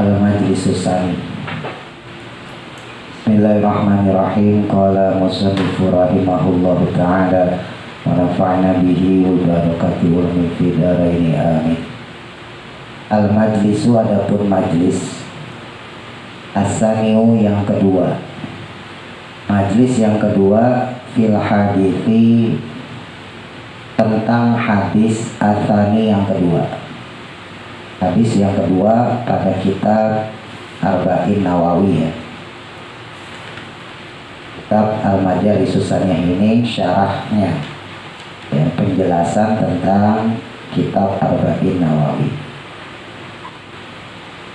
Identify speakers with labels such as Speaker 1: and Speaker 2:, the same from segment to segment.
Speaker 1: Al-Majlisus Tsani. Bismillahirrahmanirrahim. Qala musannifu rahimahullahu ta'ala wa nafa'na bihi wa barakatuhu wa min fid dharaini amin. Al-Majlisu, adapun majlis, As-Tsaniu yang kedua. Majlis yang kedua fil hadithi, tentang hadis Ats-Tsani yang kedua. Hadis yang kedua pada kitab Arba'in Nawawi ya. Kitab Al-Majlisus Tsani ini syarahnya ya, penjelasan tentang kitab Arba'in Nawawi.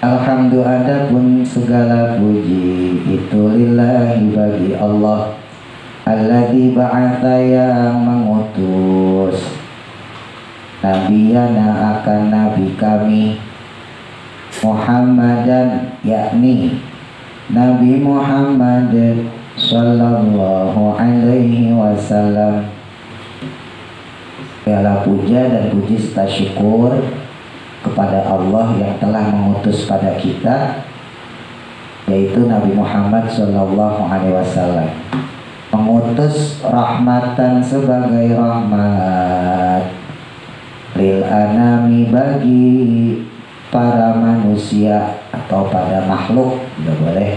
Speaker 1: Alhamdulillah, adapun segala puji itu lillahi bagi Allah, alladzi ba'atha, yang mengutus nabiyana, akan nabi kami, Muhammadan, yakni Nabi Muhammad sallallahu alaihi wasallam. Segala puja dan puji serta syukur kepada Allah yang telah mengutus pada kita, yaitu Nabi Muhammad sallallahu alaihi wasallam. Mengutus rahmatan, sebagai rahmat, lil anami, bagi para manusia atau pada makhluk, tidak boleh.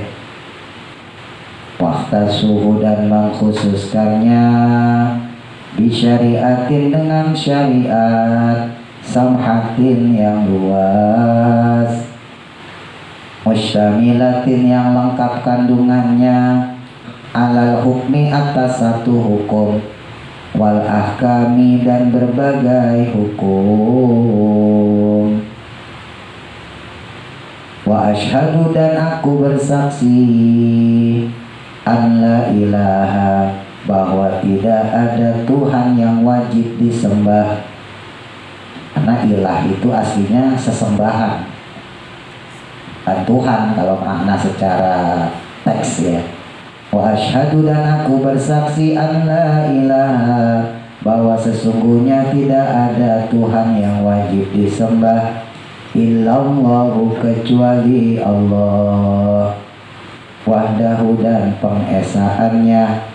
Speaker 1: Wahtasuhu, dan mengkhususkannya, bisyariatin, dengan syariat, samhatin, yang luas, mustamilatin, yang lengkap kandungannya, alal hukmi, atas satu hukum, wal ahkami, dan berbagai hukum. Wa asyhadu, dan aku bersaksi, an la ilaha, bahwa tidak ada Tuhan yang wajib disembah. Karena ilah itu aslinya sesembahan, Tuhan kalau makna secara teks ya. Wa asyhadu, dan aku bersaksi, an la ilaha, bahwa sesungguhnya tidak ada Tuhan yang wajib disembah, illallahu, kecuali Allah, wahdahu, dan pengesaannya,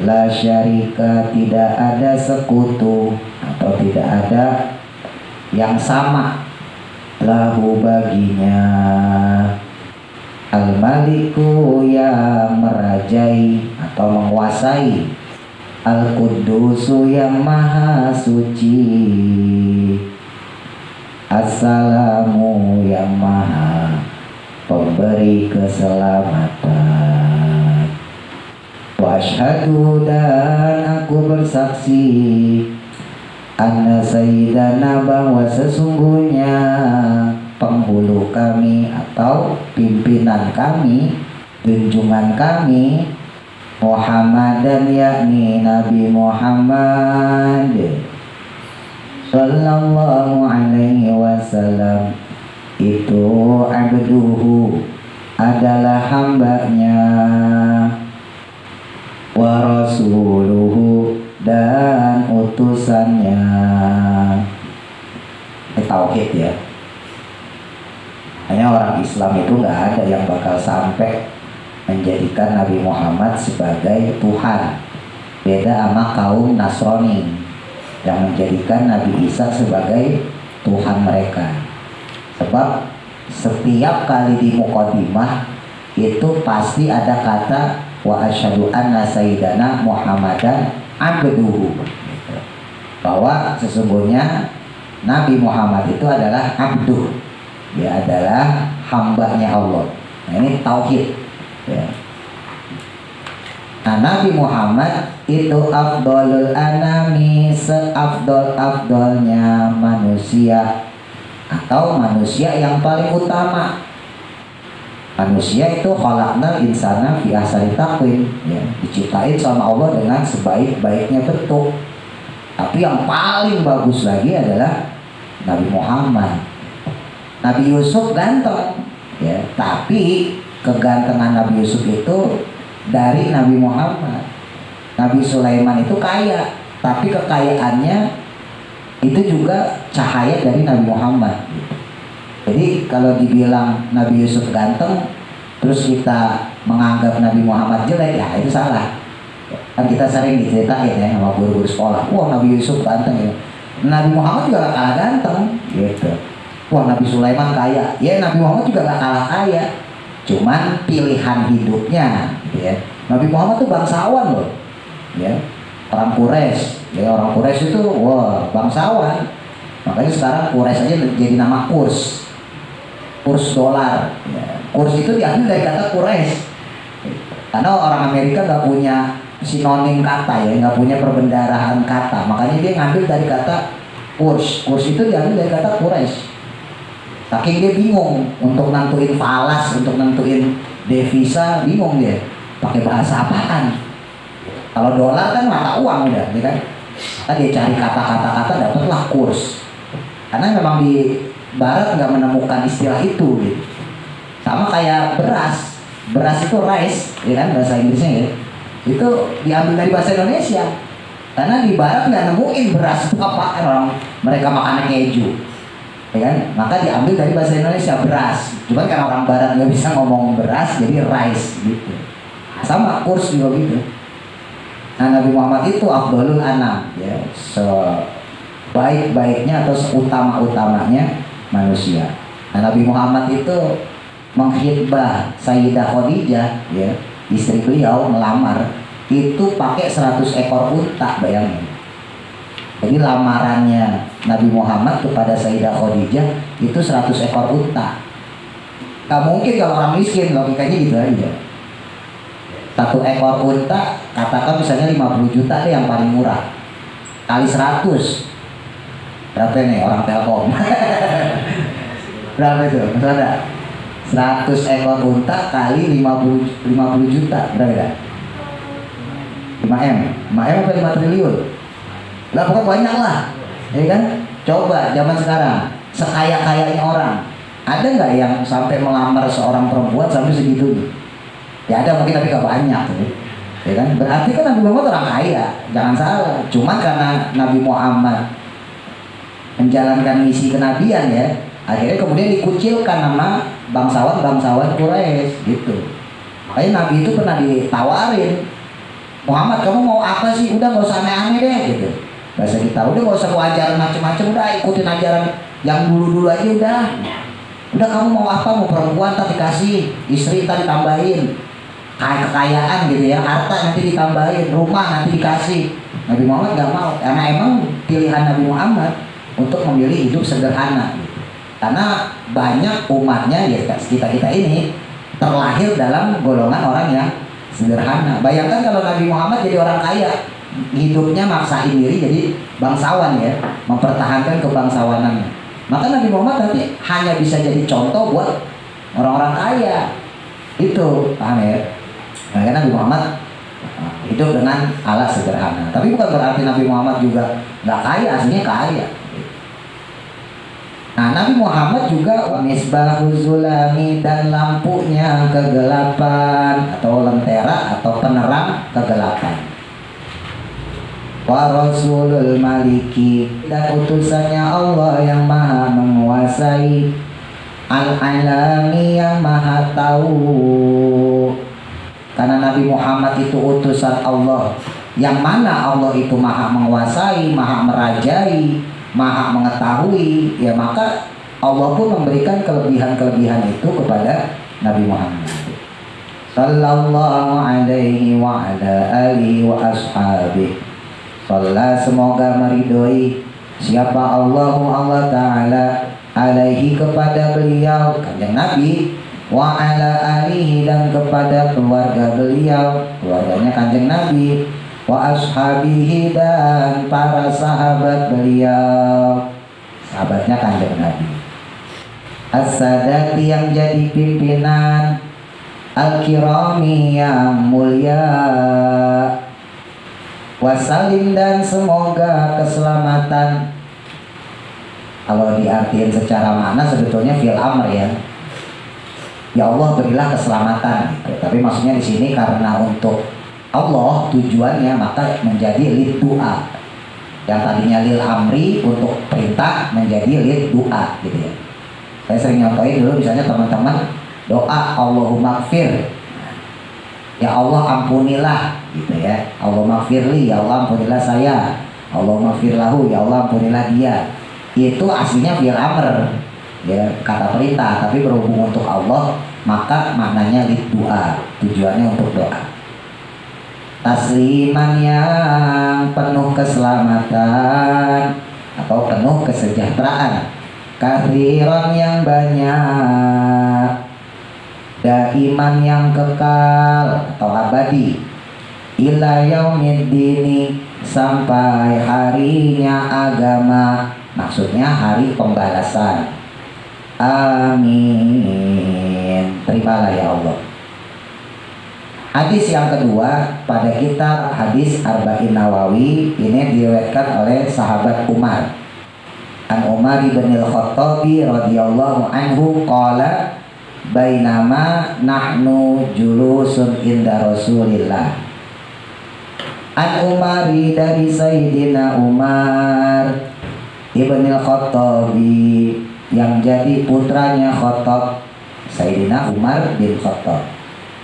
Speaker 1: la syarika, tidak ada sekutu atau tidak ada yang sama, lahu, baginya, al-maliku, yang merajai atau menguasai, al-qudusu, yang maha suci, assalamu, yang maha pemberi keselamatan. Wa asyhadu, dan aku bersaksi, anna sayyidana, bahwa sesungguhnya penghulu kami atau pimpinan kami, junjungan kami, Muhammadan, yakni Nabi Muhammad sallallahu alaihi wasallam, itu abduhu, adalah hambanya, wa rasuluhu, dan utusannya. Ini tauhid ya. Hanya orang Islam itu nggak ada yang bakal sampai menjadikan Nabi Muhammad sebagai Tuhan. Beda sama kaum Nasrani yang menjadikan Nabi Isa sebagai Tuhan mereka. Sebab setiap kali di muqaddimah itu pasti ada kata wa asyhadu anna sayyidana Muhammadan abduhu, bahwa sesungguhnya Nabi Muhammad itu adalah abduh, dia adalah hambanya Allah. Nah, ini tauhid ya. Nah, Nabi Muhammad itu afdolul anami, seafdol-afdolnya manusia atau manusia yang paling utama. Manusia itu khalaqnal insana fi ahsani taqwim ya, diciptain sama Allah dengan sebaik-baiknya bentuk. Tapi yang paling bagus lagi adalah Nabi Muhammad. Nabi Yusuf ganteng ya, tapi kegantengan Nabi Yusuf itu dari Nabi Muhammad. Nabi Sulaiman itu kaya, tapi kekayaannya itu juga cahaya dari Nabi Muhammad. Jadi kalau dibilang Nabi Yusuf ganteng terus kita menganggap Nabi Muhammad jelek, ya itu salah. Kan kita sering diceritain ya sama guru-guru sekolah, wah Nabi Yusuf ganteng ya, Nabi Muhammad juga gak kalah ganteng gitu. Wah Nabi Sulaiman kaya, ya Nabi Muhammad juga gak kalah kaya, cuman pilihan hidupnya ya. Nabi Muhammad tuh bangsawan loh ya, orang Quraisy ya, orang Quraisy itu wah bangsawan. Makanya sekarang Quraisy aja jadi nama kurs dolar ya. Kurs itu diambil dari kata Quraisy, karena orang Amerika gak punya sinonim kata ya, nggak punya perbendaharaan kata, makanya dia ngambil dari kata kurs itu diambil dari kata Quraisy. Saking dia bingung untuk nentuin falas, untuk nentuin devisa, bingung dia pakai bahasa apaan. Kalau dolar kan mata uang udah, ya kan? Dia cari kata-kata dapatlah kurs. Karena memang di Barat nggak menemukan istilah itu gitu. Sama kayak beras itu rice, ya kan bahasa Inggrisnya ya. Itu diambil dari bahasa Indonesia, karena di Barat nggak nemuin beras itu apa, orang mereka makan keju, ya kan? Maka diambil dari bahasa Indonesia beras. Cuman karena orang Barat nggak bisa ngomong beras, jadi rice gitu. Sama kurs juga gitu. Nah Nabi Muhammad itu afdalul anam ya, sebaik-baiknya atau seutama-utamanya manusia. Nah Nabi Muhammad itu mengkhitbah Sayyidah Khadijah ya, istri beliau melamar itu pakai 100 ekor unta, bayangin. Jadi lamarannya Nabi Muhammad kepada Sayyidah Khadijah itu 100 ekor unta. Gak mungkin kalau orang miskin, logikanya gitu aja. 1 ekor unta, katakan misalnya 50 juta deh yang paling murah, kali 100 berapa nih orang Telkom? Berapa itu? Misalnya 100 ekor unta kali 50 juta berapa ya? 5M apa 5 triliun? Lah pokoknya banyak lah, ya kan? Coba zaman sekarang sekaya-kayanya orang, ada nggak yang sampai melamar seorang perempuan sampai segitu? Ya ada mungkin, tapi gak banyak ya kan? Berarti kan Nabi Muhammad orang kaya, jangan salah. Cuma karena Nabi Muhammad menjalankan misi kenabian ya, akhirnya kemudian dikucilkan nama bangsawan Quraisy gitu. Makanya Nabi itu pernah ditawarin, Muhammad kamu mau apa sih? Udah gak usah aneh-aneh deh gitu. Bahasa kita, udah gak usah ajaran macam-macam, udah ikutin ajaran yang dulu-dulu aja udah. Udah kamu mau apa? Mau perempuan tak dikasih, istri tak ditambahin, kekayaan gitu ya, harta nanti ditambahin, rumah nanti dikasih. Nabi Muhammad gak mau, karena emang pilihan Nabi Muhammad untuk memilih hidup sederhana gitu. Karena banyak umatnya ya kita ini terlahir dalam golongan orang yang sederhana. Bayangkan kalau Nabi Muhammad jadi orang kaya, hidupnya maksain diri jadi bangsawan ya, mempertahankan kebangsawanannya. Maka Nabi Muhammad nanti hanya bisa jadi contoh buat orang-orang kaya. Itu paham ya? Nah, karena Nabi Muhammad hidup dengan ala sederhana. Tapi bukan berarti Nabi Muhammad juga nggak kaya, aslinya kaya. Nah, Nabi Muhammad juga misbahuz zulami, dan lampunya kegelapan atau lentera atau penerang kegelapan. Wa rasulul maliki, dan utusannya Allah yang maha menguasai, al-alami yang maha tahu. Karena Nabi Muhammad itu utusan Allah, yang mana Allah itu maha menguasai, maha merajai, maha mengetahui, ya maka Allah pun memberikan kelebihan-kelebihan itu kepada Nabi Muhammad sallallahu alaihi wa ala alihi wa ashabihi. Sallallahu, semoga meridhoi siapa Allah Ta'ala alaihi, kepada beliau kanjeng Nabi, wa ala alihi, dan kepada keluarga beliau, keluarganya kanjeng Nabi, wa ashabihi, dan para sahabat beliau, sahabatnya kanjeng Nabi, as-sadati, yang jadi pimpinan, al-kirami, yang mulia, wasalim, dan semoga keselamatan. Kalau diartikan secara makna sebetulnya fil amr ya Allah berilah keselamatan gitu. Tapi maksudnya di sini karena untuk Allah tujuannya, maka menjadi lid doa. Yang tadinya lil amri untuk perintah menjadi lil doa gitu ya. Saya sering nyontohin dulu misalnya teman-teman doa Allahumma gfir, ya Allah ampunilah gitu ya. Allahumma gfirli, ya Allah ampunilah saya. Allahumma gfir lahu, ya Allah ampunilah dia. Itu aslinya fi'il amr ya, kata perintah, tapi berhubung untuk Allah maka maknanya lid doa, tujuannya untuk doa. Tasliman yang penuh keselamatan atau penuh kesejahteraan, kathiran yang banyak, daiman yang kekal atau abadi, ila yaumiddini sampai harinya agama, maksudnya hari pembalasan. Amin. Terimalah ya Allah. Hadis yang kedua pada kitab hadis Arba'in Nawawi ini diriwayatkan oleh sahabat Umar. An Umar bin Al-Khattab radhiyallahu anhu qala bainama nahnu julusun inda Rasulillah. An Umar dari Sayyidina Umar ibn Al-Khattab yang jadi putranya Khattab, Sayyidina Umar bin Khattab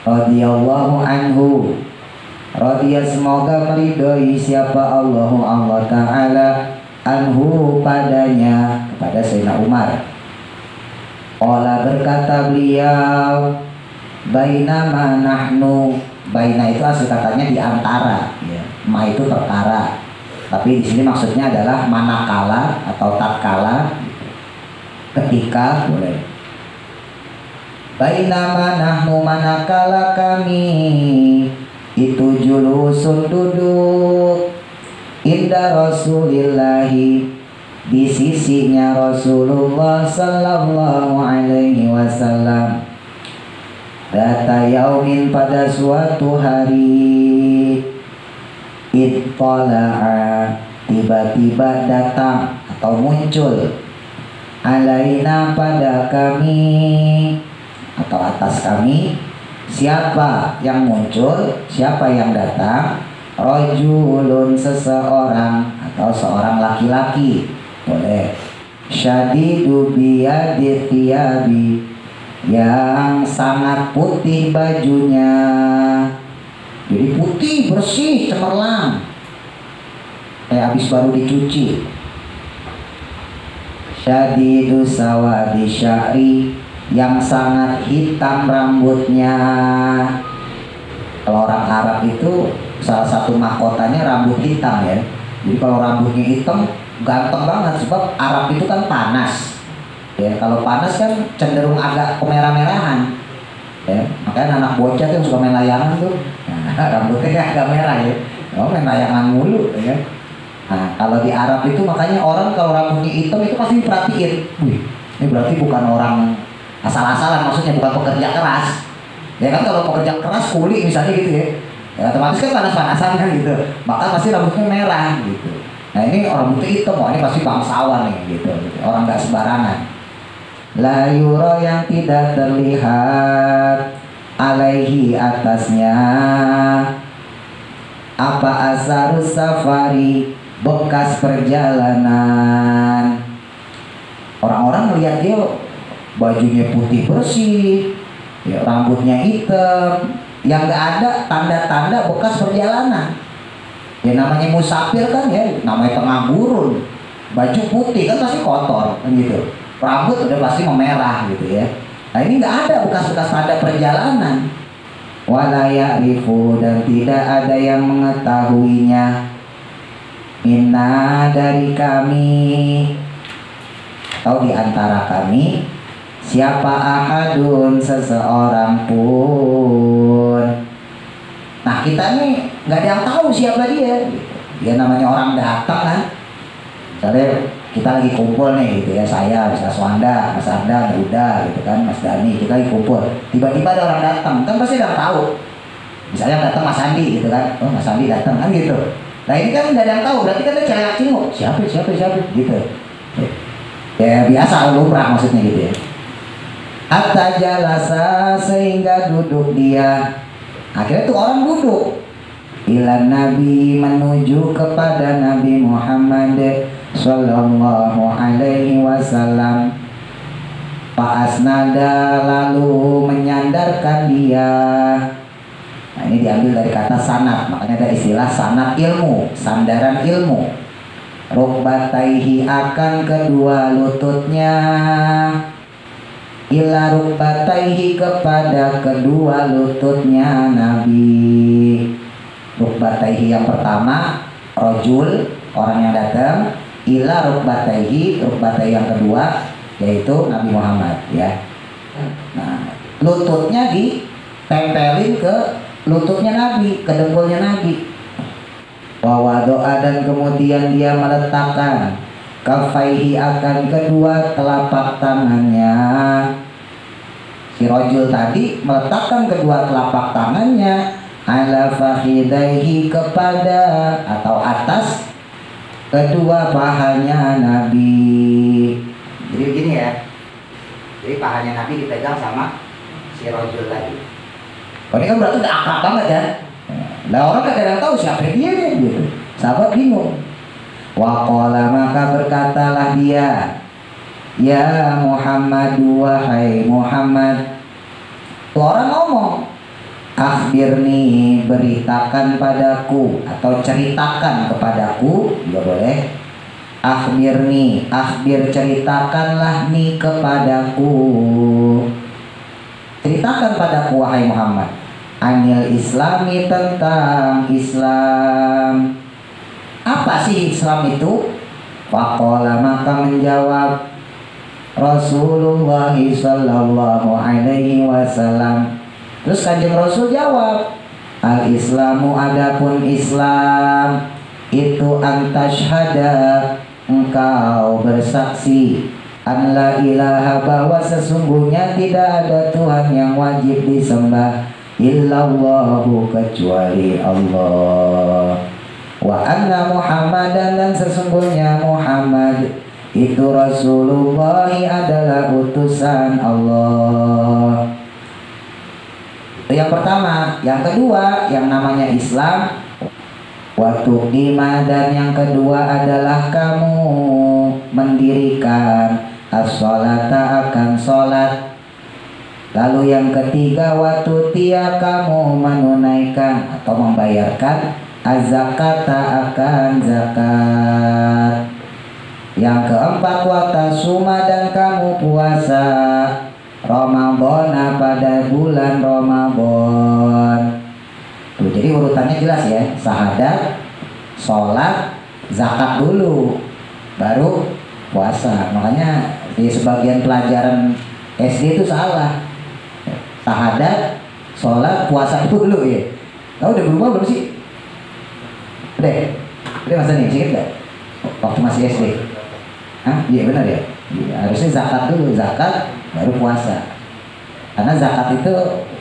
Speaker 1: radhiyallahu anhu, radhiya semoga meridhoi siapa Allah Ta'ala anhu padanya, kepada Sayyidina Umar. Qala berkata beliau, bainama nahnu, baina itu asli katanya di antara ya. Ma itu perkara, tapi di sini maksudnya adalah manakala atau tatkala, ketika boleh. Bainama nahnu manakala kami itu julusun duduk inda Rasulillahi di sisinya Rasulullah sallallahu alaihi wasallam. Data yaumin pada suatu hari, ittala'a tiba-tiba datang atau muncul, alaina pada kami atau atas kami. Siapa yang muncul, siapa yang datang? Rajulun seseorang atau seorang laki-laki boleh. Syadidu biyadi thiyabi, yang sangat putih bajunya, jadi putih bersih cemerlang kayak habis baru dicuci. Syadidu sawadi sya'ri, yang sangat hitam rambutnya. Kalau orang Arab itu salah satu mahkotanya rambut hitam ya. Jadi kalau rambutnya hitam ganteng banget, sebab Arab itu kan panas ya. Kalau panas kan cenderung agak kemerah-merahan ya. Makanya anak bocah tuh suka main layangan tuh, nah, rambutnya agak merah ya. Oh, main layangan mulu ya. Nah, kalau di Arab itu makanya orang kalau rambutnya hitam itu pasti diperhatiin. Wih, ini berarti bukan orang asal-asalan, maksudnya bukan pekerja keras ya kan. Kalau pekerja keras kuli misalnya gitu ya, ya otomatis kan panas-panasan kan gitu, maka pasti rambutnya merah gitu. Nah ini orang rambutnya hitam, oh ini pasti bangsawan nih gitu, orang nggak sembarangan. La yura, yang tidak terlihat, alaihi atasnya, apa asarus safari, bekas perjalanan. Orang-orang melihat dia bajunya putih bersih ya, rambutnya hitam, yang nggak ada tanda-tanda bekas perjalanan ya. Namanya musafir kan ya, namanya tengah gurun, baju putih kan pasti kotor kan gitu, rambut udah pasti memerah gitu ya. Nah ini nggak ada bekas-bekas tanda perjalanan. Wala ya'rifu, dan tidak ada yang mengetahuinya, minna dari kami atau di antara kami, siapa ahadun seseorang pun. Nah kita nih nggak ada yang tahu siapa dia. Dia namanya orang datang kan. Misalnya kita lagi kumpul nih gitu ya, saya, Mas Aswanda, Mas Arda, Uda gitu kan, Mas Dani, kita lagi kumpul. Tiba-tiba ada orang datang, kan pasti udah tahu. Misalnya datang Mas Andi gitu kan, oh Mas Andi datang kan gitu. Nah ini kan nggak ada yang tahu, berarti kan dia cari cingok, siapa gitu. Ya biasa lumrah maksudnya gitu ya. Hatta jalasa, sehingga duduk dia. Akhirnya tuh orang duduk. ila nabi menuju kepada Nabi Muhammad sallallahu alaihi wasallam. Fa'asnada lalu menyandarkan dia. Nah, ini diambil dari kata sanad, makanya ada istilah sanad ilmu, sandaran ilmu. Rukbataihi akan kedua lututnya, ila rukbataihi kepada kedua lututnya Nabi. Rukbataihi yang pertama rojul, orang yang datang. Ila rukbataihi, rukbataihi yang kedua yaitu Nabi Muhammad ya. Nah, lututnya ditempelin ke lututnya Nabi, ke dengkulnya Nabi. Wa doa dan kemudian dia meletakkan kafaihi akan kedua telapak tangannya. Si rojul tadi meletakkan kedua telapak tangannya ala fakhidaihi kepada atau atas kedua pahanya Nabi. Jadi begini ya. Jadi pahanya Nabi dipegang sama si rojul tadi. Oh, ini kan berarti udah akrab banget ya. Lah orang kadang tahu siapa dia nih gitu. Sahabat bingung. Wa qala maka berkatalah dia, ya Muhammad, wahai Muhammad. Tuh orang ngomong, akhbirni, beritakan padaku atau ceritakan kepadaku juga boleh. Akhbirni, akhbir ceritakanlah nih kepadaku, ceritakan padaku wahai Muhammad, anil islami tentang Islam. Apa sih Islam itu? Faqala maka menjawab Rasulullah sallallahu alaihi wasallam. Terus Kanjeng Rasul jawab, al islamu adapun Islam itu antashhada, engkau bersaksi an la ilaha, bahwa sesungguhnya tidak ada Tuhan yang wajib disembah illallahu, kecuali Allah. Wa anna Muhammadan, dan sesungguhnya Muhammad itu Rasulullah, adalah utusan Allah. Itu yang pertama. Yang kedua, yang namanya Islam, waktu lima, dan yang kedua adalah kamu mendirikan as-sholata, akan sholat. Lalu yang ketiga, waktu tia, kamu menunaikan atau membayarkan az-zakata, akan zakat. Yang keempat, watasuma, dan kamu puasa Ramadan pada bulan Ramadan. Tuh, jadi urutannya jelas ya, syahadat, sholat, zakat dulu, baru puasa. Makanya di sebagian pelajaran SD itu salah, syahadat, sholat, puasa dulu ya. Tahu udah berubah belum sih? Udah masa nih, sedikit gak? Waktu masih SD. Hah? Iya benar ya? Ya, harusnya zakat dulu, zakat baru puasa. Karena zakat itu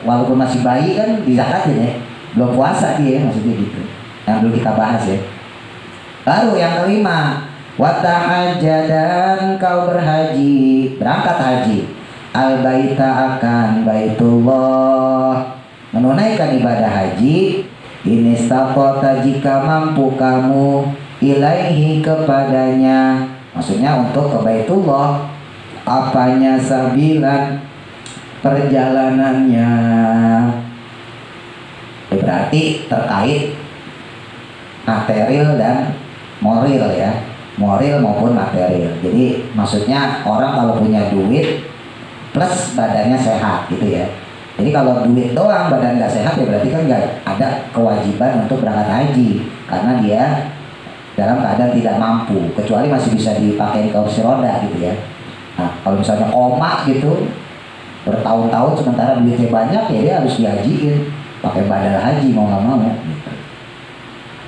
Speaker 1: walaupun masih bayi kan dizakatin ya, belum puasa dia, maksudnya gitu. Yang dulu kita bahas ya. Baru yang kelima, watahajja, dan kau berhaji, berangkat haji, al baita, akan baitullah, menunaikan ibadah haji. Ini staqota, jika mampu kamu, ilaihi, kepadanya, maksudnya untuk ke Baitullah, apanya, sabilan, perjalanannya. Berarti terkait material dan moral ya, moral maupun material. Jadi maksudnya orang kalau punya duit plus badannya sehat gitu ya. Jadi kalau duit doang badan nggak sehat ya berarti kan nggak ada kewajiban untuk berangkat haji, karena dia dalam keadaan tidak mampu, kecuali masih bisa dipakai kursi roda gitu ya. Nah kalau misalnya koma gitu bertahun-tahun sementara duitnya banyak, ya dia harus dihajiin pakai badal haji mau nggak mau gitu.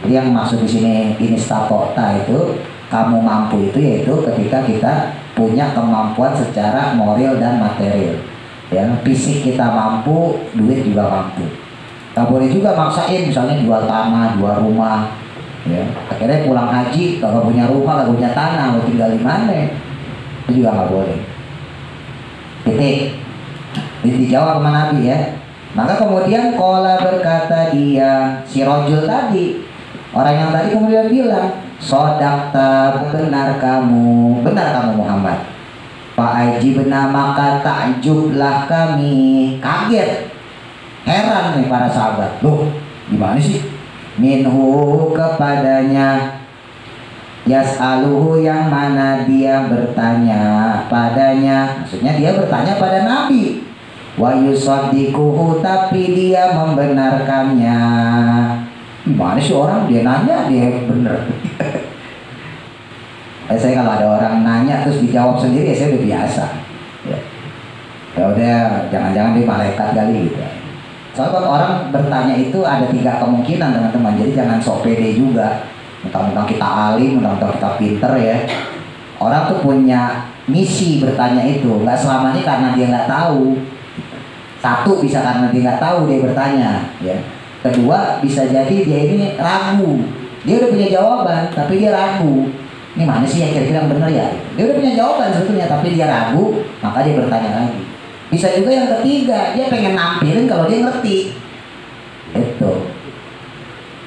Speaker 1: Jadi yang maksud di sini ini staqota itu kamu mampu, itu yaitu ketika kita punya kemampuan secara moral dan material ya. Fisik kita mampu, duit juga mampu. Gak boleh juga maksain misalnya jual tanah, jual rumah ya. Akhirnya pulang haji kalau punya rumah, kalau punya tanah, mau tinggal di mana, itu juga gak boleh. Titik. Dijawab sama Nabi ya, Maka kemudian qala berkata dia, si rajul tadi, orang yang tadi kemudian bilang, sodakta, benar kamu Muhammad. Fa'ajibna, maka takjublah kami, kaget, heran nih para sahabat. Loh, gimana sih? Minhu, kepadanya, yas'aluhu, yang mana dia bertanya padanya, maksudnya dia bertanya pada Nabi. Wa yusaddiquhu, tapi dia membenarkannya. Gimana sih orang, dia nanya dia bener. Saya kalau ada orang nanya terus dijawab sendiri, saya udah biasa. Ya udah, jangan-jangan dia malaikat kali gitu. Soalnya kalau orang bertanya itu ada 3 kemungkinan teman-teman. Jadi jangan sok pede juga. Mentang-mentang kita alim, mentang-mentang kita pinter ya. Orang tuh punya misi bertanya itu. Nggak selamanya karena dia nggak tahu. Satu, bisa karena dia nggak tahu dia bertanya. Ya. Kedua, bisa jadi dia ini ragu. Dia udah punya jawaban, tapi dia ragu. Ini mana sih yang kira-kira yang benar ya? Dia udah punya jawaban sebetulnya, tapi dia ragu, maka dia bertanya lagi. Bisa juga yang ketiga, dia pengen nampilin kalau dia ngerti. Itu.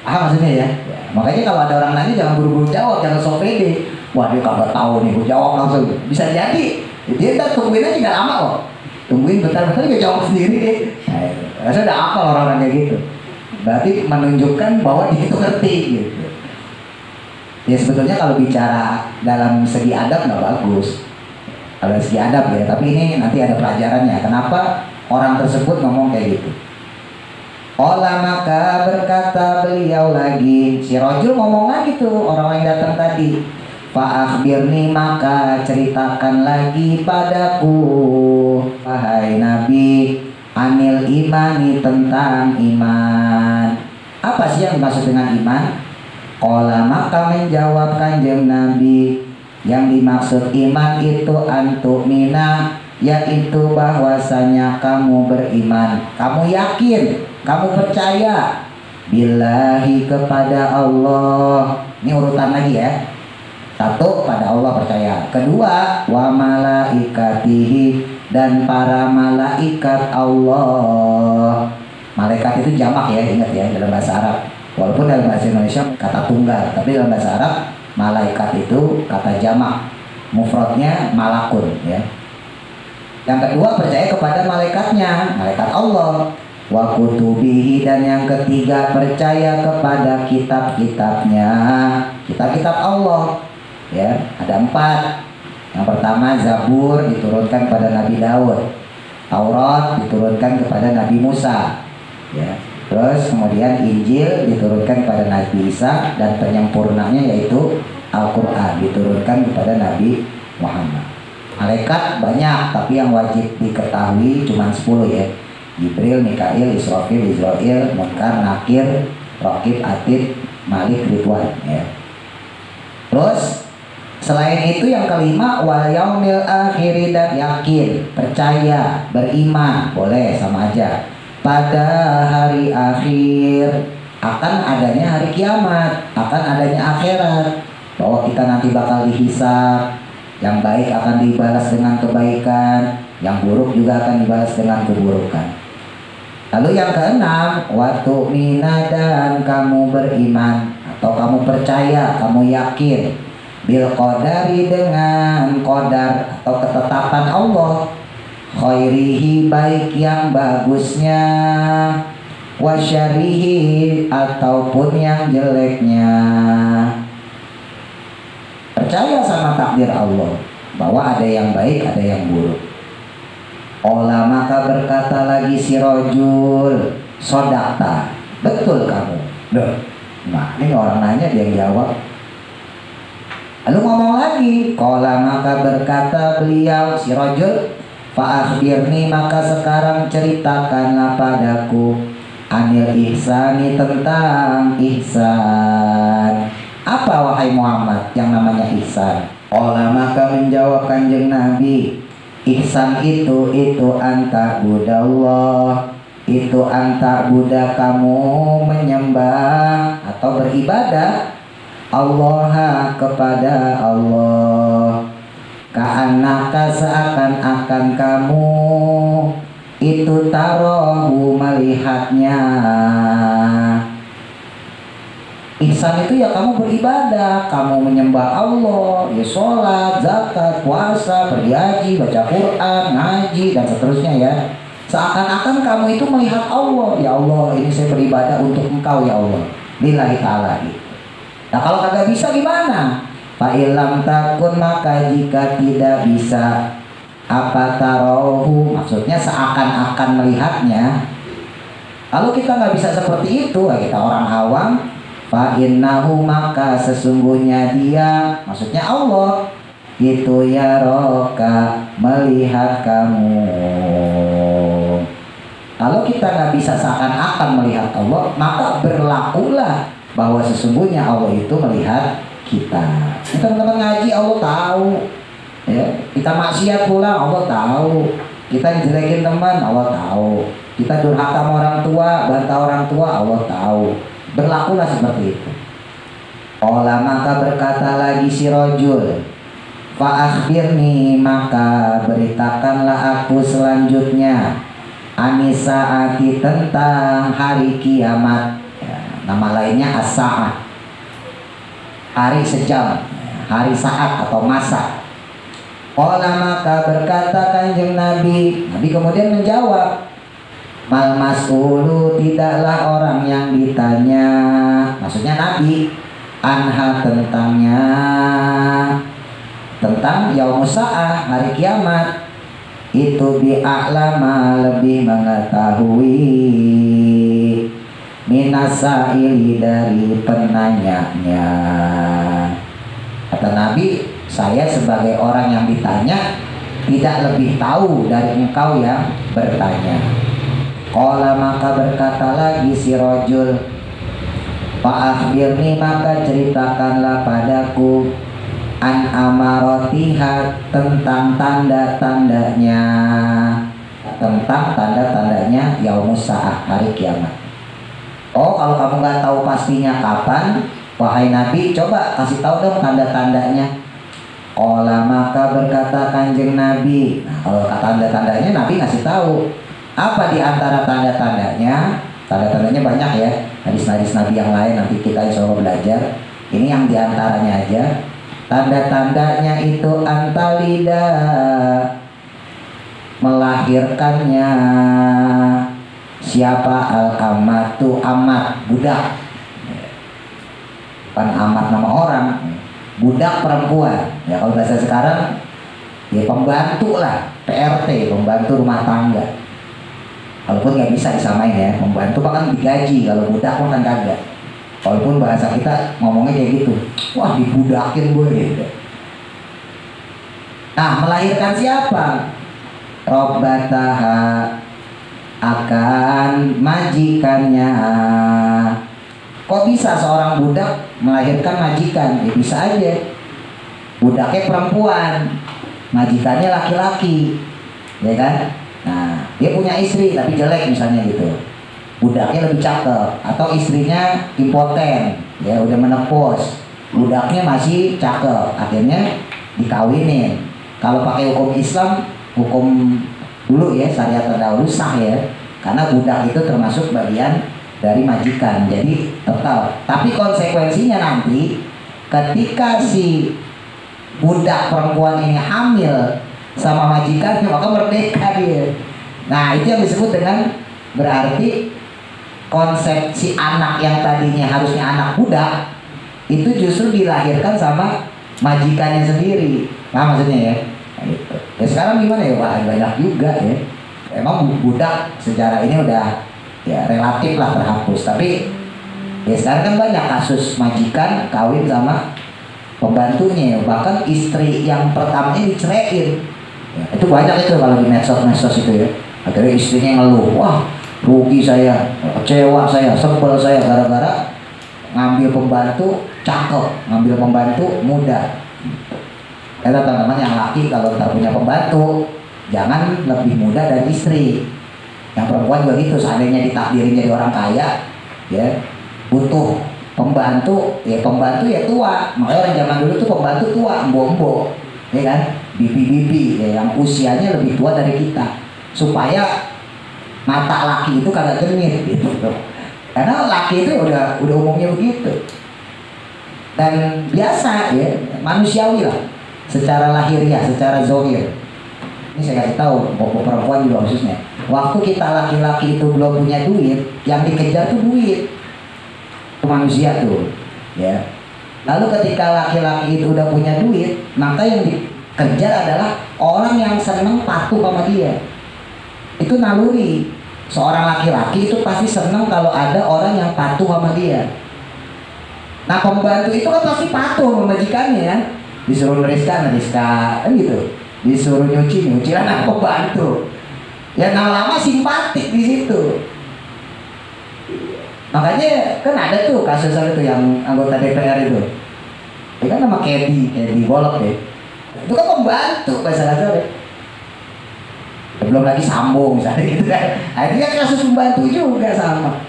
Speaker 1: Maksudnya ya? Ya. Makanya kalau ada orang nanya jangan buru-buru jawab, jangan sok pede. Wah, dia kagak tahu nih, gue jawab langsung. Bisa jadi dia ntar tungguin aja nggak lama kok. Tungguin bentar-bentar dia jawab sendiri deh. Nah, saya udah hafal orang-orang kayak gitu. Berarti menunjukkan bahwa dia itu ngerti gitu. Ya sebetulnya kalau bicara dalam segi adab nggak bagus. Kalau segi adab ya, tapi ini nanti ada pelajarannya. Kenapa orang tersebut ngomong kayak gitu? Ola, maka berkata beliau lagi, si rajul ngomong lagi tuh orang yang datang tadi. Fa'akhbirni, maka ceritakan lagi padaku, wahai Nabi, anil imani, tentang iman. Apa sih yang dimaksud dengan iman? Qala, maka menjawab kanjeng Nabi, yang dimaksud iman itu antu'mina, yaitu bahwasanya kamu beriman, kamu yakin, kamu percaya, billahi, kepada Allah. Ini urutan lagi ya. Satu, pada Allah percaya. Kedua, wa malaikatihi, dan para malaikat Allah. Malaikat itu jamak ya, ingat ya, dalam bahasa Arab. Walaupun dalam bahasa Indonesia kata tunggal, tapi dalam bahasa Arab malaikat itu kata jamak, mufradnya malakun ya. Yang kedua, percaya kepada malaikatnya, malaikat Allah. Wa kutubihi, dan yang ketiga percaya kepada kitab-kitabnya, kitab-kitab Allah ya. Ada 4. Yang pertama, Zabur diturunkan kepada Nabi Daud, Taurat diturunkan kepada Nabi Musa ya. Terus kemudian Injil diturunkan kepada Nabi Isa, dan penyempurnanya yaitu Al-Quran diturunkan kepada Nabi Muhammad. Malaikat banyak, tapi yang wajib diketahui cuma 10 ya. Jibril, Mikail, Israfil, Israil, Munkar, Nakir, Raqib, Atid, Malik, Ridwan ya. Terus selain itu yang kelima, wal yaumil akhir, dan yakin, percaya, beriman, boleh sama aja, pada hari akhir, akan adanya hari kiamat, akan adanya akhirat, bahwa kita nanti bakal dihisab, yang baik akan dibalas dengan kebaikan, yang buruk juga akan dibalas dengan keburukan. Lalu yang keenam, waktu mina, dan kamu beriman atau kamu percaya, kamu yakin, bil qadari, dengan qadar atau ketetapan Allah, khairihi, baik yang bagusnya, wa syarihi, ataupun yang jeleknya. Percaya sama takdir Allah, bahwa ada yang baik, ada yang buruk. Ola, maka berkata lagi si rajul, sodakta, betul kamu. Loh, nah ini orang nanya dia jawab. Lalu ngomong lagi, Qala, maka berkata beliau si rajul, fa'akhbirni, maka sekarang ceritakanlah padaku, anil ihsani, tentang ihsan. Apa wahai Muhammad yang namanya ihsan? Qala, maka menjawab kanjeng Nabi, ihsan itu anta budallah, itu anta buddha, kamu menyembah atau beribadah Allah, kepada Allah, ka'annaka, seakan-akan kamu itu tarohu melihatnya. Ihsan itu ya kamu beribadah, kamu menyembah Allah, ya sholat, zakat, puasa, pergi haji, baca Quran, ngaji, dan seterusnya ya. Seakan-akan kamu itu melihat Allah, ya Allah ini saya beribadah untuk engkau ya Allah, lillahi ta'ala gitu. Nah kalau kagak bisa gimana? Fa ilam takun, maka jika tidak bisa, apa tarohu, maksudnya seakan-akan melihatnya. Kalau kita nggak bisa seperti itu, kita orang awam, fa innahu, maka sesungguhnya dia, maksudnya Allah itu ya roka, melihat kamu. Kalau kita nggak bisa seakan-akan melihat Allah, maka berlakulah bahwa sesungguhnya Allah itu melihat kita. Kita teman-teman ngaji, Allah tahu ya. Kita maksiat pulang, Allah tahu. Kita jelekin teman, Allah tahu. Kita durhaka sama orang tua, bantah orang tua, Allah tahu. Berlakulah seperti itu. Qala, maka berkata lagi si rajul, fa akhbirni, maka beritakanlah aku selanjutnya, anisaati, tentang hari kiamat ya, nama lainnya as-sa'ah, hari sejam, hari saat atau masa. Qala, maka berkata kanjeng Nabi kemudian menjawab, mal mas'ulu, tidaklah orang yang ditanya, maksudnya Nabi, anha, tentangnya, tentang yaumus sa'ah, hari kiamat, itu bi'a'lama, lebih mengetahui, minasaili, dari penanyanya. Kata Nabi, saya sebagai orang yang ditanya tidak lebih tahu dari engkau yang bertanya. Qala, maka berkata lagi si rajul, fa akhbirni, maka ceritakanlah padaku, an amaratiha, tentang tanda-tandanya, tentang tanda-tandanya yaumus sa'ah, hari kiamat. Oh, kalau kamu nggak tahu pastinya kapan, wahai Nabi, coba kasih tahu dong tanda-tandanya. Qala, maka berkata kanjeng Nabi, nah kalau tanda-tandanya Nabi ngasih tahu. Apa di antara tanda-tandanya? Tanda-tandanya banyak ya, hadis-hadis Nabi yang lain nanti kita insya Allah belajar. Ini yang di antaranya aja. Tanda-tandanya itu antalida, melahirkannya siapa, al-amatu, amat, budak. Bukan amat nama orang, budak perempuan. Ya kalau bahasa sekarang ya pembantu lah, PRT, pembantu rumah tangga. Walaupun nggak bisa disamain ya, pembantu kan digaji, kalau budak kan kagak. Walaupun bahasa kita ngomongnya kayak gitu, wah dibudakin gue gitu. Nah, melahirkan siapa? Robbataha, akan majikannya. Kok bisa seorang budak melahirkan majikan? Ya bisa aja. Budaknya perempuan, majikannya laki-laki, ya kan? Nah, dia punya istri tapi jelek misalnya gitu, budaknya lebih cakep, atau istrinya impoten, ya udah menopause, budaknya masih cakep, akhirnya dikawinin. Kalau pakai hukum Islam, hukum dulu ya, syariat terdahulu sah ya, karena budak itu termasuk bagian dari majikan, jadi total. Tapi konsekuensinya nanti ketika si budak perempuan ini hamil sama majikannya, maka merdeka dia. Nah, itu yang disebut dengan, berarti konsep si anak yang tadinya harusnya anak budak itu justru dilahirkan sama majikannya sendiri. Nah, maksudnya ya. Nah, gitu. Ya sekarang gimana ya, Pak? Banyak juga ya. Emang budak sejarah ini udah ya relatif lah terhapus. Tapi ya sekarang kan banyak kasus majikan kawin sama pembantunya, bahkan istri yang pertamanya diceraiin. Ya, itu banyak itu kalau di medsos itu ya. Akhirnya istrinya ngeluh, wah rugi saya, kecewa saya, sebel saya gara-gara ngambil pembantu cakep, ngambil pembantu muda. Kata teman-teman yang laki kalau tak punya pembantu, jangan lebih muda dari istri. Yang perempuan juga gitu, seandainya ditakdirin jadi orang kaya, ya butuh pembantu ya tua. Makanya orang zaman dulu tuh pembantu tua, embo-embo, ya kan, bibi-bibi ya, yang usianya lebih tua dari kita, supaya mata laki itu kagak genit gitu. Karena laki itu udah umumnya begitu. Dan biasa ya, manusiawi lah, secara lahiriah, secara zohir. Ini saya kasih tahu, perempuan juga khususnya. Waktu kita laki-laki itu belum punya duit, yang dikejar tuh duit. Itu manusia tuh, ya. Lalu ketika laki-laki itu udah punya duit, maka yang dikejar adalah orang yang seneng patuh sama dia. Itu naluri. Seorang laki-laki itu pasti seneng kalau ada orang yang patuh sama dia. Nah, pembantu itu kan pasti patuh sama majikannya ya. Disuruh nuriskan kan gitu. Disuruh nyuci lah anak pembantu. Ya lama-lama simpatik di situ. Makanya kan ada tuh kasus itu yang anggota DPR itu. Dia kan nama Kedi Bolok deh. Itu kan pembantu bahasa kasar. Belum lagi Sambo misalnya gitu kan. Akhirnya kasus pembantu juga sama.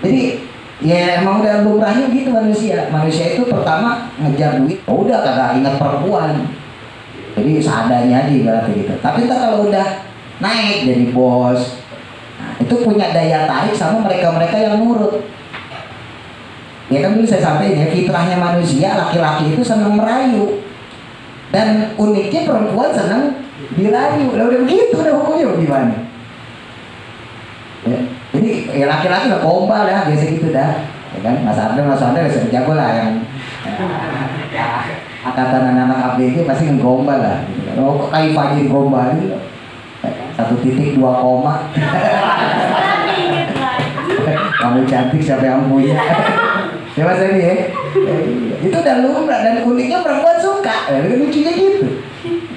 Speaker 1: Jadi ya emang udah lumrahnya gitu manusia. Manusia itu pertama ngejar duit, udah kagak ingat perempuan. Jadi seadanya aja ibaratnya gitu. Tapi ntar kalau udah naik jadi bos, nah, itu punya daya tarik sama mereka-mereka yang nurut. Ya kan dulu saya sampaikan ya, fitrahnya manusia laki-laki itu senang merayu. Dan uniknya perempuan senang dirayu. Udah begitu udah hukumnya gimana? Ya. Jadi ya laki-laki udah gombal ya biasa gitu dah. Ya kan Mas Arden bisa jago lah yang angkatan anak-anak ABG pasti ngegombal lah gitu kan. Oh kok kayak Fajri gombal gitu. 1.2 koma. Kamu cantik siapa yang punya? Ya Mas Edi ya. Itu udah lumrah dan uniknya perempuan suka. Lucunya gitu.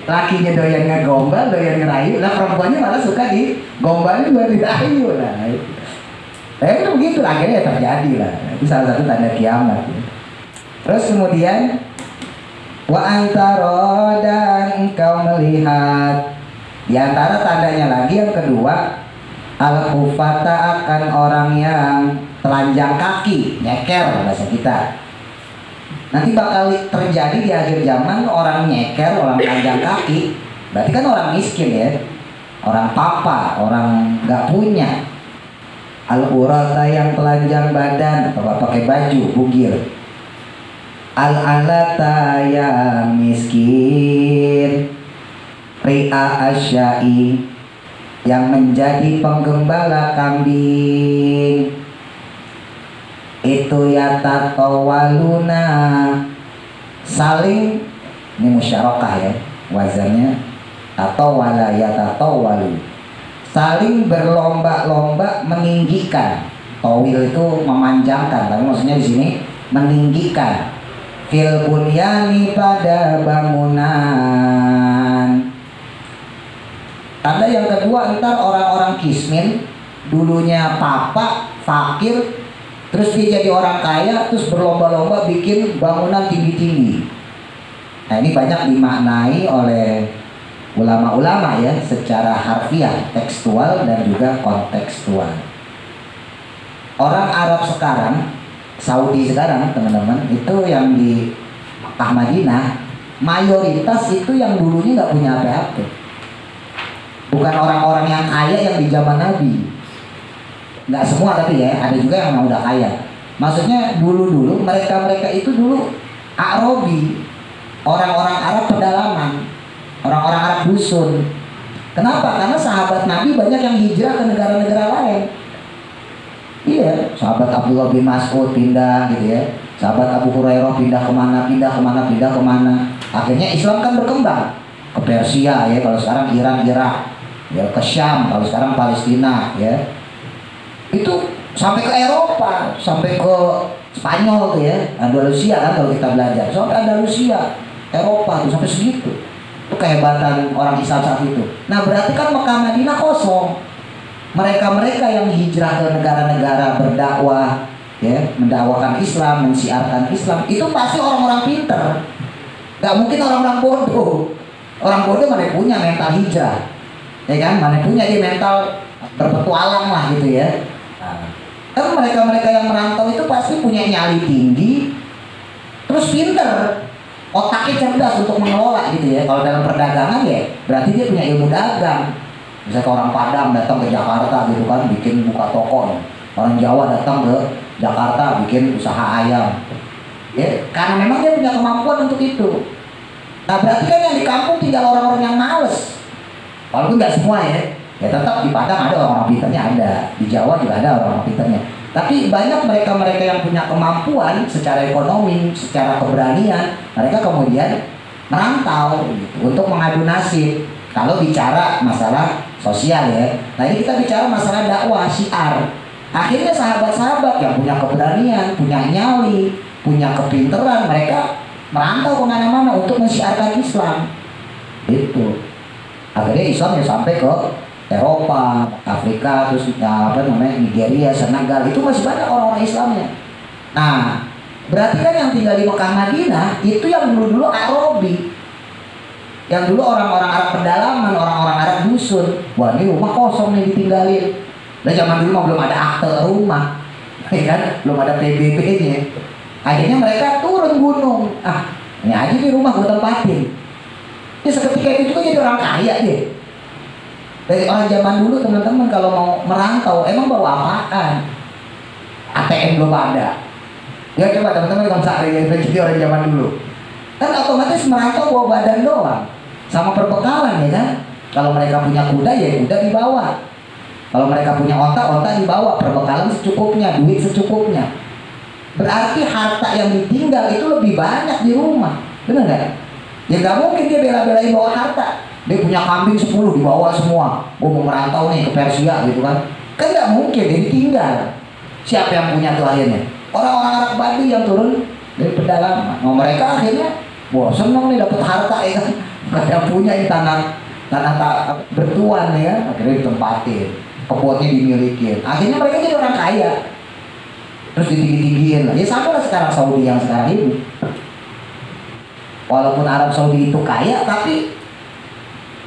Speaker 1: Lakinya doyan ngegombal, doyan ngerayu, lah perempuannya malah suka digombalin buat dirayu lah. Itu begitu akhirnya terjadi lah. Itu salah satu tanda kiamat. Terus kemudian wa antara dan engkau melihat, di antara tandanya lagi yang kedua, al-kufata akan orang yang telanjang kaki, nyeker bahasa kita. Nanti bakal terjadi di akhir zaman orang nyeker, orang telanjang kaki. Berarti kan orang miskin ya, orang papa, orang nggak punya. Al-urata yang telanjang badan, apa pakai baju bugil. Al-alata yang miskin. Ri'a asyai yang menjadi penggembala kambing. Itu yatatawaluna saling, ini musyarakah ya wazannya, tatawala yatatawalu, saling berlomba-lomba meninggikan. Tawil itu memanjangkan, tapi maksudnya di sini meninggikan. Fil bunyani pada bangunan. Tanda yang kedua, entar orang-orang kismin, dulunya papa, fakir, terus dia jadi orang kaya, terus berlomba-lomba bikin bangunan tinggi-tinggi. Nah ini banyak dimaknai oleh ulama-ulama ya, secara harfiah, tekstual dan juga kontekstual. Orang Arab sekarang, Saudi sekarang teman-teman, itu yang di Mekah Madinah, mayoritas itu yang dulunya nggak punya apa-apa. Bukan orang-orang yang kaya yang di zaman Nabi. Nggak semua tapi ya, ada juga yang udah kaya. Maksudnya dulu-dulu mereka itu dulu Arabi, orang-orang Arab pedalaman, orang-orang Arab dusun. Kenapa? Karena sahabat Nabi banyak yang hijrah ke negara-negara lain. Iya, sahabat Abdullah bin Mas'ud pindah gitu ya. Sahabat Abu Hurairah pindah kemana. Akhirnya Islam kan berkembang ke Persia ya, kalau sekarang Iran, Irak, ya ke Syam, kalau sekarang Palestina ya. Itu sampai ke Eropa, sampai ke Spanyol tuh ya, Andalusia kan kalau kita belajar, sampai Andalusia, Eropa tuh sampai segitu. Itu kehebatan orang Islam saat itu. Nah berarti kan Mekah Madinah kosong. Mereka-mereka yang hijrah ke negara-negara berdakwah, ya, mendakwakan Islam, mensiarkan Islam, itu pasti orang-orang pinter. Gak mungkin orang-orang bodoh. Orang bodoh mana punya mental hijrah, ya kan? Mana punya dia mental berpetualang lah gitu ya. Kan mereka-mereka yang merantau itu pasti punya nyali tinggi, terus pinter, otaknya cerdas untuk mengelola gitu ya. Kalau dalam perdagangan ya berarti dia punya ilmu dagang. Misalnya orang Padang datang ke Jakarta gitu kan, bikin buka toko. Orang Jawa datang ke Jakarta bikin usaha ayam. Ya, karena memang dia punya kemampuan untuk itu. Nah berarti kan yang di kampung tinggal orang-orang yang males. Walaupun nggak semua ya, ya tetap di Padang ada orang-orang pintarnya ada, di Jawa juga ada orang-orang pintarnya. Tapi banyak mereka-mereka yang punya kemampuan secara ekonomi, secara keberanian, mereka kemudian merantau gitu, untuk mengadu nasib. Kalau bicara masalah sosial ya, nah ini kita bicara masalah dakwah syiar. Akhirnya sahabat-sahabat yang punya keberanian, punya nyali, punya kepinteran, mereka merantau kemana-mana untuk mensiarkan Islam. Itu. Akhirnya Islam ya sampai ke Eropa, Afrika, terus Nigeria, Senegal, itu masih banyak orang-orang Islamnya. Nah, berarti kan yang tinggal di Mekah Madinah itu yang dulu-dulu Arabi. Yang dulu orang-orang Arab pedalaman, orang-orang Arab dusun. Wah, ini rumah kosong nih ditinggalin. Nah, zaman dulu mah belum ada akte rumah, ya kan? Belum ada PBB-nya. Akhirnya mereka turun gunung. Ah, ini aja nih rumah gue tempatin. Ya seketika itu juga jadi orang kaya deh. Dari orang zaman dulu teman-teman kalau mau merantau emang bawa apaan? ATM belum ada. Ya coba teman-teman kalau misalnya jadi orang zaman dulu, kan otomatis merantau bawa badan doang, sama perbekalan ya kan. Kalau mereka punya kuda ya kuda dibawa. Kalau mereka punya onta dibawa, perbekalan secukupnya, duit secukupnya. Berarti harta yang ditinggal itu lebih banyak di rumah, benar nggak? Ya nggak mungkin dia bela-belain bawa harta. Dia punya kambing 10 dibawa semua. Gue mau merantau nih ke Persia gitu kan. Kan nggak mungkin, dia ditinggal. Siapa yang punya tuh akhirnya? Orang-orang Arab Badui yang turun dari pedalaman. Nah, mereka akhirnya, wah seneng nih dapat harta ya kan. Gak yang punya ini tanah bertuan ya. Akhirnya ditempatin, kebunnya dimilikin. Akhirnya mereka jadi orang kaya. Terus ditinggi-tinggiin lah. Ya sama lah sekarang Saudi yang sekarang ini. Walaupun Arab Saudi itu kaya, tapi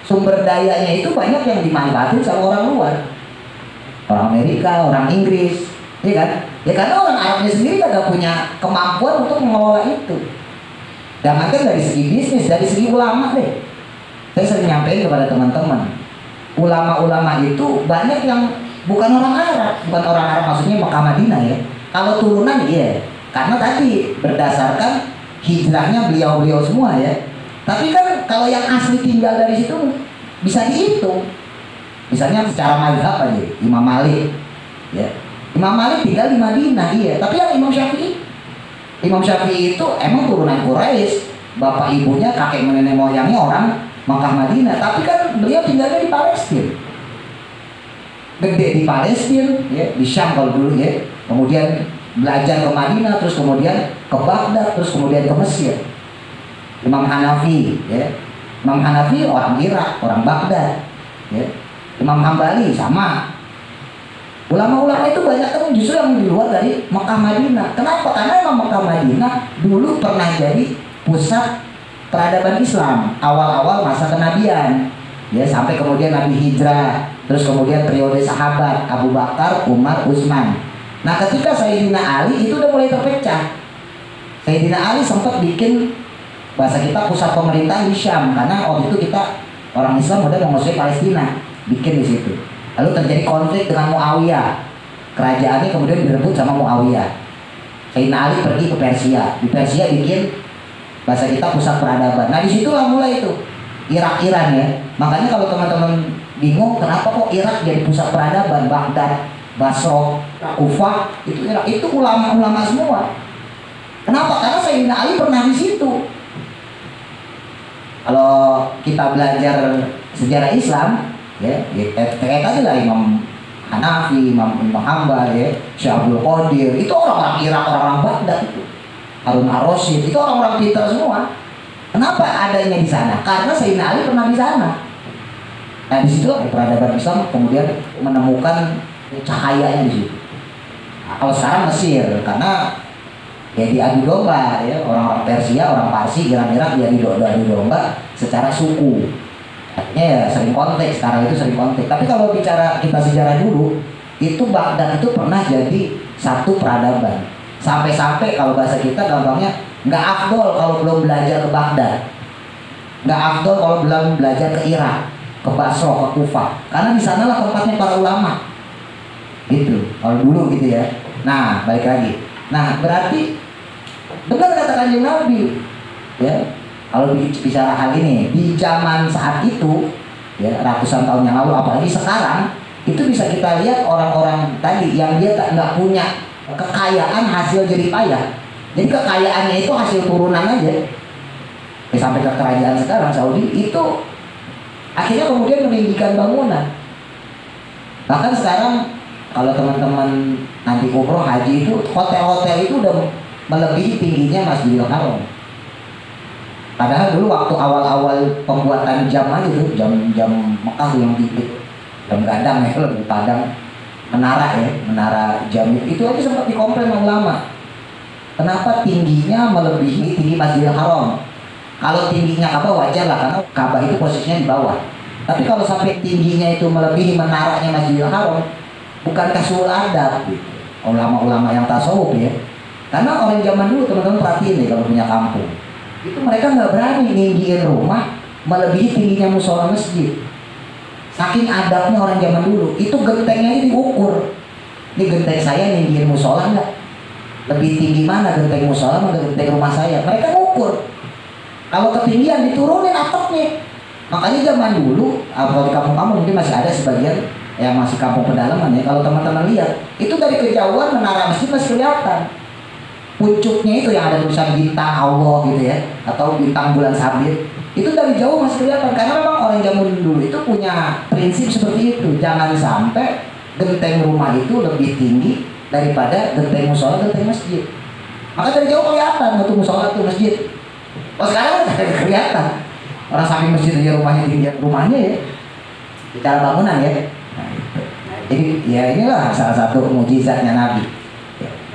Speaker 1: sumber dayanya itu banyak yang dimanfaatin sama orang luar. Orang Amerika, orang Inggris, ya kan? Ya karena orang Arabnya sendiri gak punya kemampuan untuk mengelola itu. Jangankan dari segi bisnis, dari segi ulama deh. Saya sering nyampein kepada teman-teman, ulama-ulama itu banyak yang bukan orang Arab, maksudnya Mekah Madinah ya. Kalau turunan iya, karena tadi berdasarkan hijrahnya beliau-beliau semua ya. Tapi kan kalau yang asli tinggal dari situ bisa dihitung. Misalnya secara mazhab aja, Imam Malik ya. Imam Malik tinggal di Madinah iya, tapi yang Imam Syafi'i itu emang turunan Quraisy, bapak ibunya, kakek nenek moyangnya orang Makkah Madinah, tapi kan beliau tinggalnya di Palestina. Gede di Palestina ya, di Syam kalau dulu ya. Kemudian belajar ke Madinah, terus kemudian ke Baghdad, terus kemudian ke Mesir. Imam Hanafi ya. Imam Hanafi orang Irak, orang Baghdad ya. Imam Hambali sama. Ulama-ulama itu banyak kan justru yang di luar dari Mekah Madinah. Kenapa? Karena memang Mekah Madinah dulu pernah jadi pusat peradaban Islam awal-awal masa kenabian ya, sampai kemudian Nabi hijrah, terus kemudian periode sahabat Abu Bakar, Umar, Utsman. Nah ketika Sayyidina Ali itu udah mulai terpecah. Sayyidina Ali sempat bikin bahasa kita pusat pemerintahan di Syam, karena waktu itu kita orang Islam udah menguasai Palestina, bikin di situ. Lalu terjadi konflik dengan Muawiyah, kerajaannya kemudian direbut sama Muawiyah. Sayyidina Ali pergi ke Persia, di Persia bikin bahasa kita pusat peradaban. Nah disitulah mulai itu Irak-Iran ya. Makanya kalau teman-teman bingung kenapa kok Irak jadi pusat peradaban, Baghdad, Basra, Kufah, itu Irak, itu ulama-ulama semua. Kenapa? Karena Sayyidina Ali pernah di situ. Kalau kita belajar sejarah Islam ya, kayak tadi lah Imam Hanafi, Imam Hambal ya, Syekh Abdul Qadir, itu orang-orang Irak, orang-orang Baghdad itu. Harun ar-Rasyid, itu orang-orang pintar semua. Kenapa adanya di sana? Karena Sayyidina Ali pernah di sana. Nah di situ peradaban Islam kemudian menemukan cahayanya di situ. Nah, kalau sekarang Mesir, karena ya diadu domba ya, orang-orang Persia, orang Parsi, Irak diadu domba secara suku. Artinya ya sering konflik, sekarang itu sering konflik. Tapi kalau bicara kita sejarah dulu, itu Baghdad itu pernah jadi satu peradaban. Sampai-sampai kalau bahasa kita gampangnya nggak afdol kalau belum belajar ke Baghdad, nggak afdol kalau belum belajar ke Irak, ke ke Basra, ke Kufah, karena di sanalah tempatnya para ulama. Gitu, kalau dulu gitu ya. Nah, balik lagi. Nah, berarti benar kata Kanjeng Nabi, ya. Kalau bicara hal ini di zaman saat itu, ya ratusan tahun yang lalu, apalagi sekarang, itu bisa kita lihat orang-orang tadi yang dia nggak punya kekayaan hasil jerih payah. Jadi kekayaannya itu hasil turunan aja. Sampai ke kerajaan sekarang Saudi itu akhirnya kemudian meninggikan bangunan. Bahkan sekarang kalau teman-teman nanti umroh haji itu hotel-hotel itu udah melebihi tingginya Masjidil Haram. Padahal dulu waktu awal-awal pembuatan jam aja tuh, jam Mekah yang tinggi, jam gadang ya, lebih padang, menara ya, menara jam itu aja sempat dikomplain sama ulama. Kenapa tingginya melebihi tinggi Masjidil Haram? Kalau tingginya Ka'bah wajar lah, karena Ka'bah itu posisinya di bawah. Tapi kalau sampai tingginya itu melebihi menaranya Masjidil Haram, bukankah suul adab gitu? Ulama-ulama yang tasawuf ya. Karena orang zaman dulu, teman-teman perhatiin nih kalau punya kampung, itu mereka nggak berani ninggiin rumah melebihi tingginya musola masjid. Saking adabnya orang zaman dulu, itu gentengnya ini diukur. Ini genteng saya ninggiin musola nggak? Lebih tinggi mana genteng musola sama genteng rumah saya? Mereka ngukur. Kalau ketinggian diturunin atapnya. Makanya zaman dulu, kalau di kampung-kampung mungkin masih ada sebagian yang masih kampung pedalaman ya. Kalau teman-teman lihat, itu dari kejauhan menara masjid masih kelihatan. Pucuknya itu yang ada tulisan bintang Allah gitu ya, atau bintang bulan sabit. Itu dari jauh masih kelihatan, karena memang orang zaman dulu itu punya prinsip seperti itu. Jangan sampai genteng rumah itu lebih tinggi daripada genteng musola, genteng masjid. Maka dari jauh kelihatan waktu musola itu masjid. Oh sekarang udah kelihatan. Orang samping masjid aja rumahnya tinggi rumahnya ya. Bicara bangunan ya. Nah, itu. Jadi ya inilah salah satu mukjizatnya Nabi.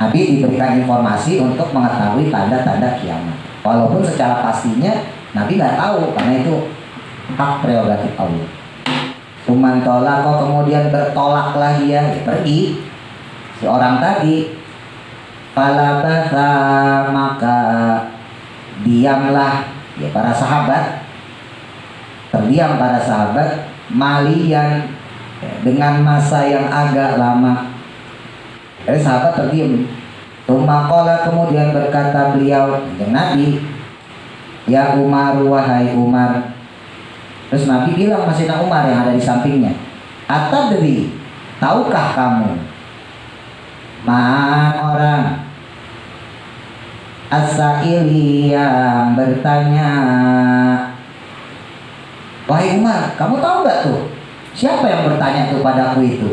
Speaker 1: Nabi diberikan informasi untuk mengetahui tanda-tanda kiamat. Walaupun secara pastinya Nabi nggak tahu, karena itu hak prerogatif Allah. Cuman tolak kok kemudian bertolak lagi ya, pergi si orang tadi. Falabasa maka diamlah ya para sahabat, terdiam para sahabat malian ya, dengan masa yang agak lama. Jadi sahabat terdiam. Tumakola kemudian berkata beliau dengan Nabi, ya Umar, wahai Umar. Terus Nabi bilang masih Umar yang ada di sampingnya, atadri, tahukah kamu man orang as-sa'ili yang bertanya. Wahai Umar, kamu tahu gak tuh siapa yang bertanya tuh padaku itu?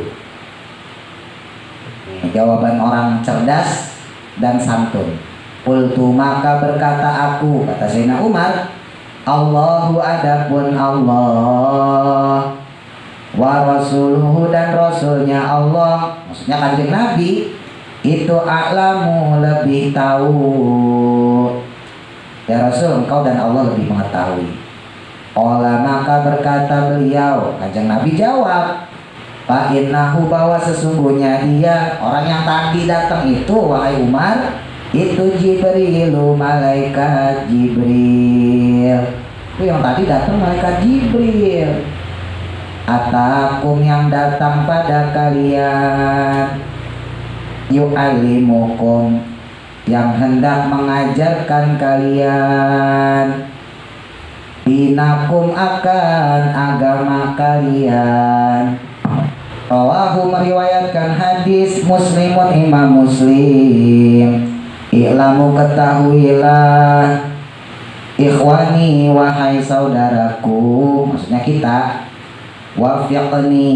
Speaker 1: Jawaban orang cerdas dan santun. Qultu maka berkata aku, kata Sayyidina Umar, Allahu adapun Allah, wa rasuluhu dan rasulnya Allah, maksudnya kanjeng Nabi, itu a'lamu lebih tahu. Ya Rasul, engkau dan Allah lebih mengetahui. Qala maka berkata beliau, kanjeng Nabi jawab, fa innahu bahwa sesungguhnya dia orang yang tadi datang itu wahai Umar, itu Jibrilu malaikat Jibril. Itu yang tadi datang malaikat Jibril. Atakum yang datang pada kalian, yu'allimukum yang hendak mengajarkan kalian, dinakum akan agama kalian. Rawahu meriwayatkan hadis Muslimun Imam Muslim. I'lamu ketahuilah ikhwani wahai saudaraku, maksudnya kita, wafiqni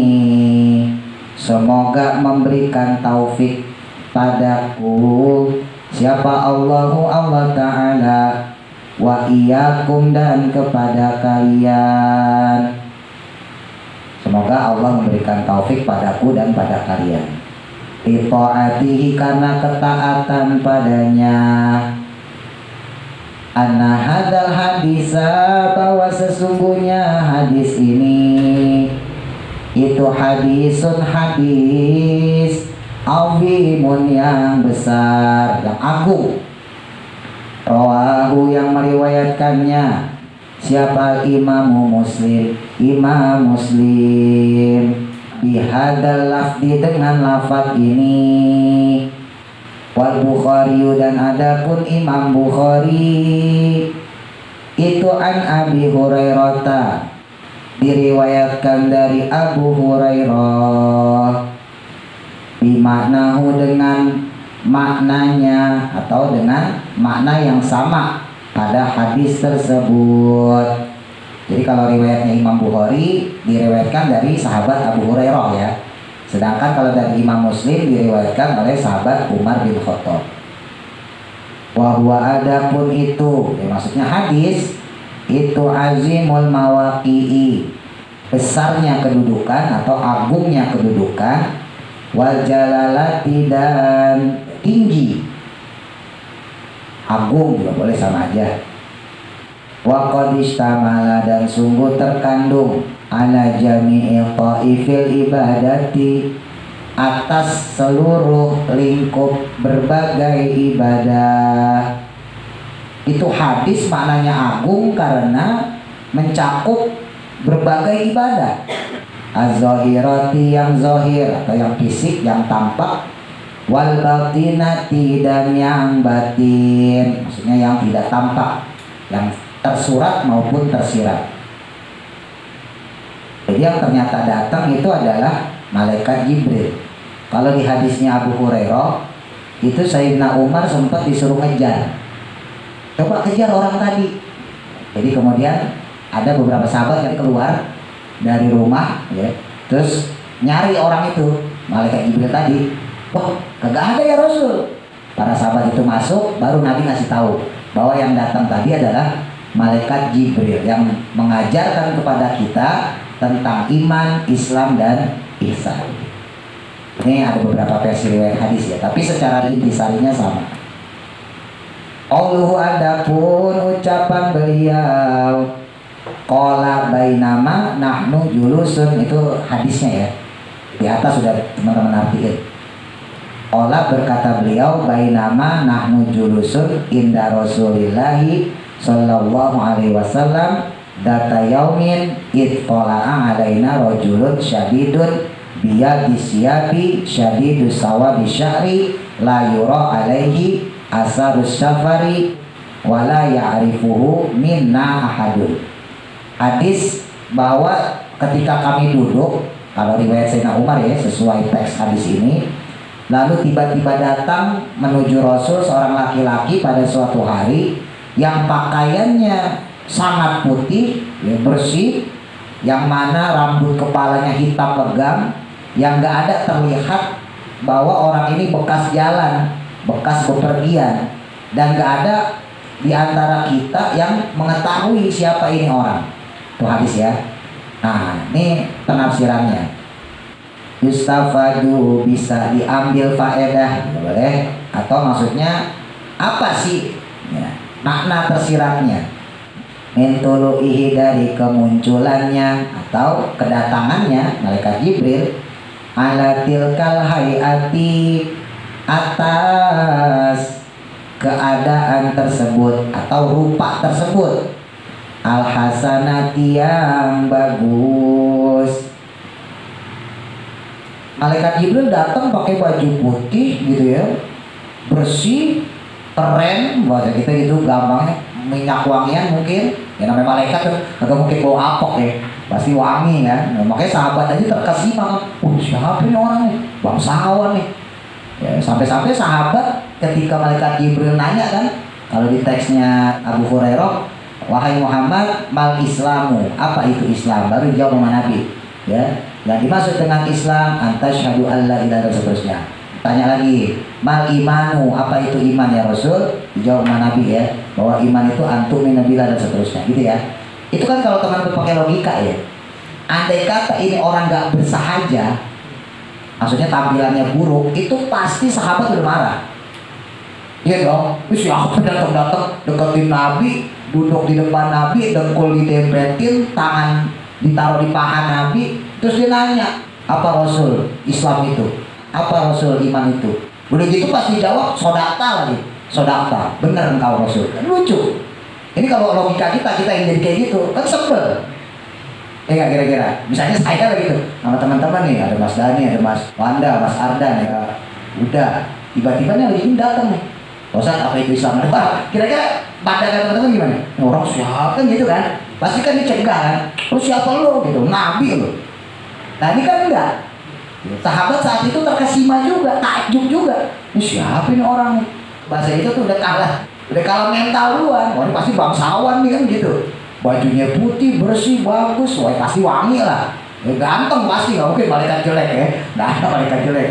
Speaker 1: semoga memberikan taufik padaku siapa Allahu Allah Ta'ala, wa iyyakum dan kepada kalian. Semoga Allah memberikan taufik padaku dan pada kalian. Itaatihi karena ketaatan padanya. Anna hadzal hadisa bahwa sesungguhnya hadis ini itu hadisun hadis azimun yang besar, yang agung. Rawahu yang meriwayatkannya Siapa imamu Muslim? Imam Muslim bihadal lafdi dengan lafaz ini. Wal Bukhari dan adapun Imam Bukhari itu an Abi Hurairah, diriwayatkan dari Abu Hurairah, bimaknahu dengan maknanya atau dengan makna yang sama pada hadis tersebut. Jadi kalau riwayatnya Imam Bukhari diriwayatkan dari sahabat Abu Hurairah ya. Sedangkan kalau dari Imam Muslim diriwayatkan oleh sahabat Umar bin Khattab. Wahwa adapun itu, ya maksudnya hadis itu azimul mawaqi'i, besarnya kedudukan atau agungnya kedudukan, wal jalalati dan tinggi. Agung juga boleh sama aja. Wa qad istamala dan sungguh terkandung ala jami'il ta'ifil ibadati, atas seluruh lingkup berbagai ibadah. Itu hadis maknanya agung karena mencakup berbagai ibadah. Az-zahirati yang zahir atau yang fisik, yang tampak, wal batinati dan yang batin, maksudnya yang tidak tampak, yang tersurat maupun tersirat. Jadi yang ternyata datang itu adalah malaikat Jibril. Kalau di hadisnya Abu Hurairah itu Sayyidina Umar sempat disuruh ngejar, coba kejar orang tadi. Jadi kemudian ada beberapa sahabat yang keluar dari rumah ya, terus nyari orang itu, malaikat Jibril tadi. Wah, kagak ada ya Rasul. Para sahabat itu masuk, baru Nabi ngasih tahu bahwa yang datang tadi adalah malaikat Jibril yang mengajarkan kepada kita tentang iman, Islam, dan ihsan. Ini ada beberapa versi riwayat hadis ya, tapi secara intisarinya sama. Qauluhu adapun ucapan beliau, qala bainama nahnu julusun, itu hadisnya ya. Di atas sudah teman-teman artiin. Qala berkata beliau, bainama nahnu julusun inda Rasulillahi sallallahu alaihi wasallam data yaumin ittala'a alaina rajulun syadidun biyadis siyabi syadidus sawabi syahri la yura alaihi asarus safari wala ya'rifuhu minna ahadun. Hadis bahwa ketika kami duduk, kalau riwayat Sayyidina Umar ya sesuai teks hadis ini, lalu tiba-tiba datang menuju Rasul seorang laki-laki pada suatu hari yang pakaiannya sangat putih, ya, bersih, yang mana rambut kepalanya hitam legam, yang gak ada terlihat bahwa orang ini bekas jalan, bekas bepergian, dan gak ada di antara kita yang mengetahui siapa ini orang. Itu hadis ya. Nah, ini penafsirannya. Yustafadu bisa diambil faedah, boleh, atau maksudnya apa sih ya, makna tersiratnya. Mintulu'ihi dari kemunculannya atau kedatangannya malaikat Jibril ala tilkal hayati, atas keadaan tersebut atau rupa tersebut, al hasanati yang bagus. Malaikat Jibril datang pakai baju putih gitu ya, bersih, keren, bahasa kita gitu gampangnya, minyak wangian mungkin. Ya namanya malaikat tuh agak mungkin bawa apok ya, pasti wangi kan. Nah, makanya sahabat aja terkesima kan, siapa nih orang nih, bangsawan nih ya, sampai-sampai sahabat ketika malaikat Jibril nanya kan, kalau di teksnya Abu Hurairah, wahai Muhammad, mal islamu, apa itu Islam, baru dijawab sama Nabi ya. Yang dimaksud dengan Islam antasyhadu alla ilaha dan seterusnya. Tanya lagi, mal imanu, apa itu iman ya Rasul? Dijawab sama Nabi ya, bahwa iman itu antu'minu billah dan seterusnya gitu ya. Itu kan kalau teman pakai logika ya. Andai kata ini orang gak bersahaja, maksudnya tampilannya buruk, itu pasti sahabat bermarah. Iya dong, siapa datang-datang deketin Nabi, duduk di depan Nabi, dengkul didempetin, tangan ditaruh di paha Nabi, terus dia nanya, apa Rasul Islam itu? Apa Rasul iman itu? Udah gitu pasti jawab sodakta lagi, sodakta, bener engkau Rasul. Kan lucu. Ini kalau logika kita yang jadi kayak gitu kan sebel. Nggak kira-kira. Misalnya saya lagi tuh sama teman-teman nih, ada Mas Dani, ada Mas Wanda, Mas Ardan ya. Udah, tiba-tiba nih lagi ini datang nih. Ustaz, apa itu Islam? Wah, kira-kira pandangan teman-teman gimana? Orang siapa kan gitu kan? Pasti kan dicegah kan? Lu siapa lu? Gitu, Nabi lu. Nah ini kan enggak. Sahabat saat itu terkesima juga, takjub juga. Ini siapa ini orang nih? Bahasa itu tuh udah kalah mental duluan. Wah ini pasti bangsawan nih kan gitu. Bajunya putih, bersih, bagus, wah pasti wangi lah. Ya, ganteng pasti, nggak mungkin malaikat jelek ya. Nggak ada malaikat jelek.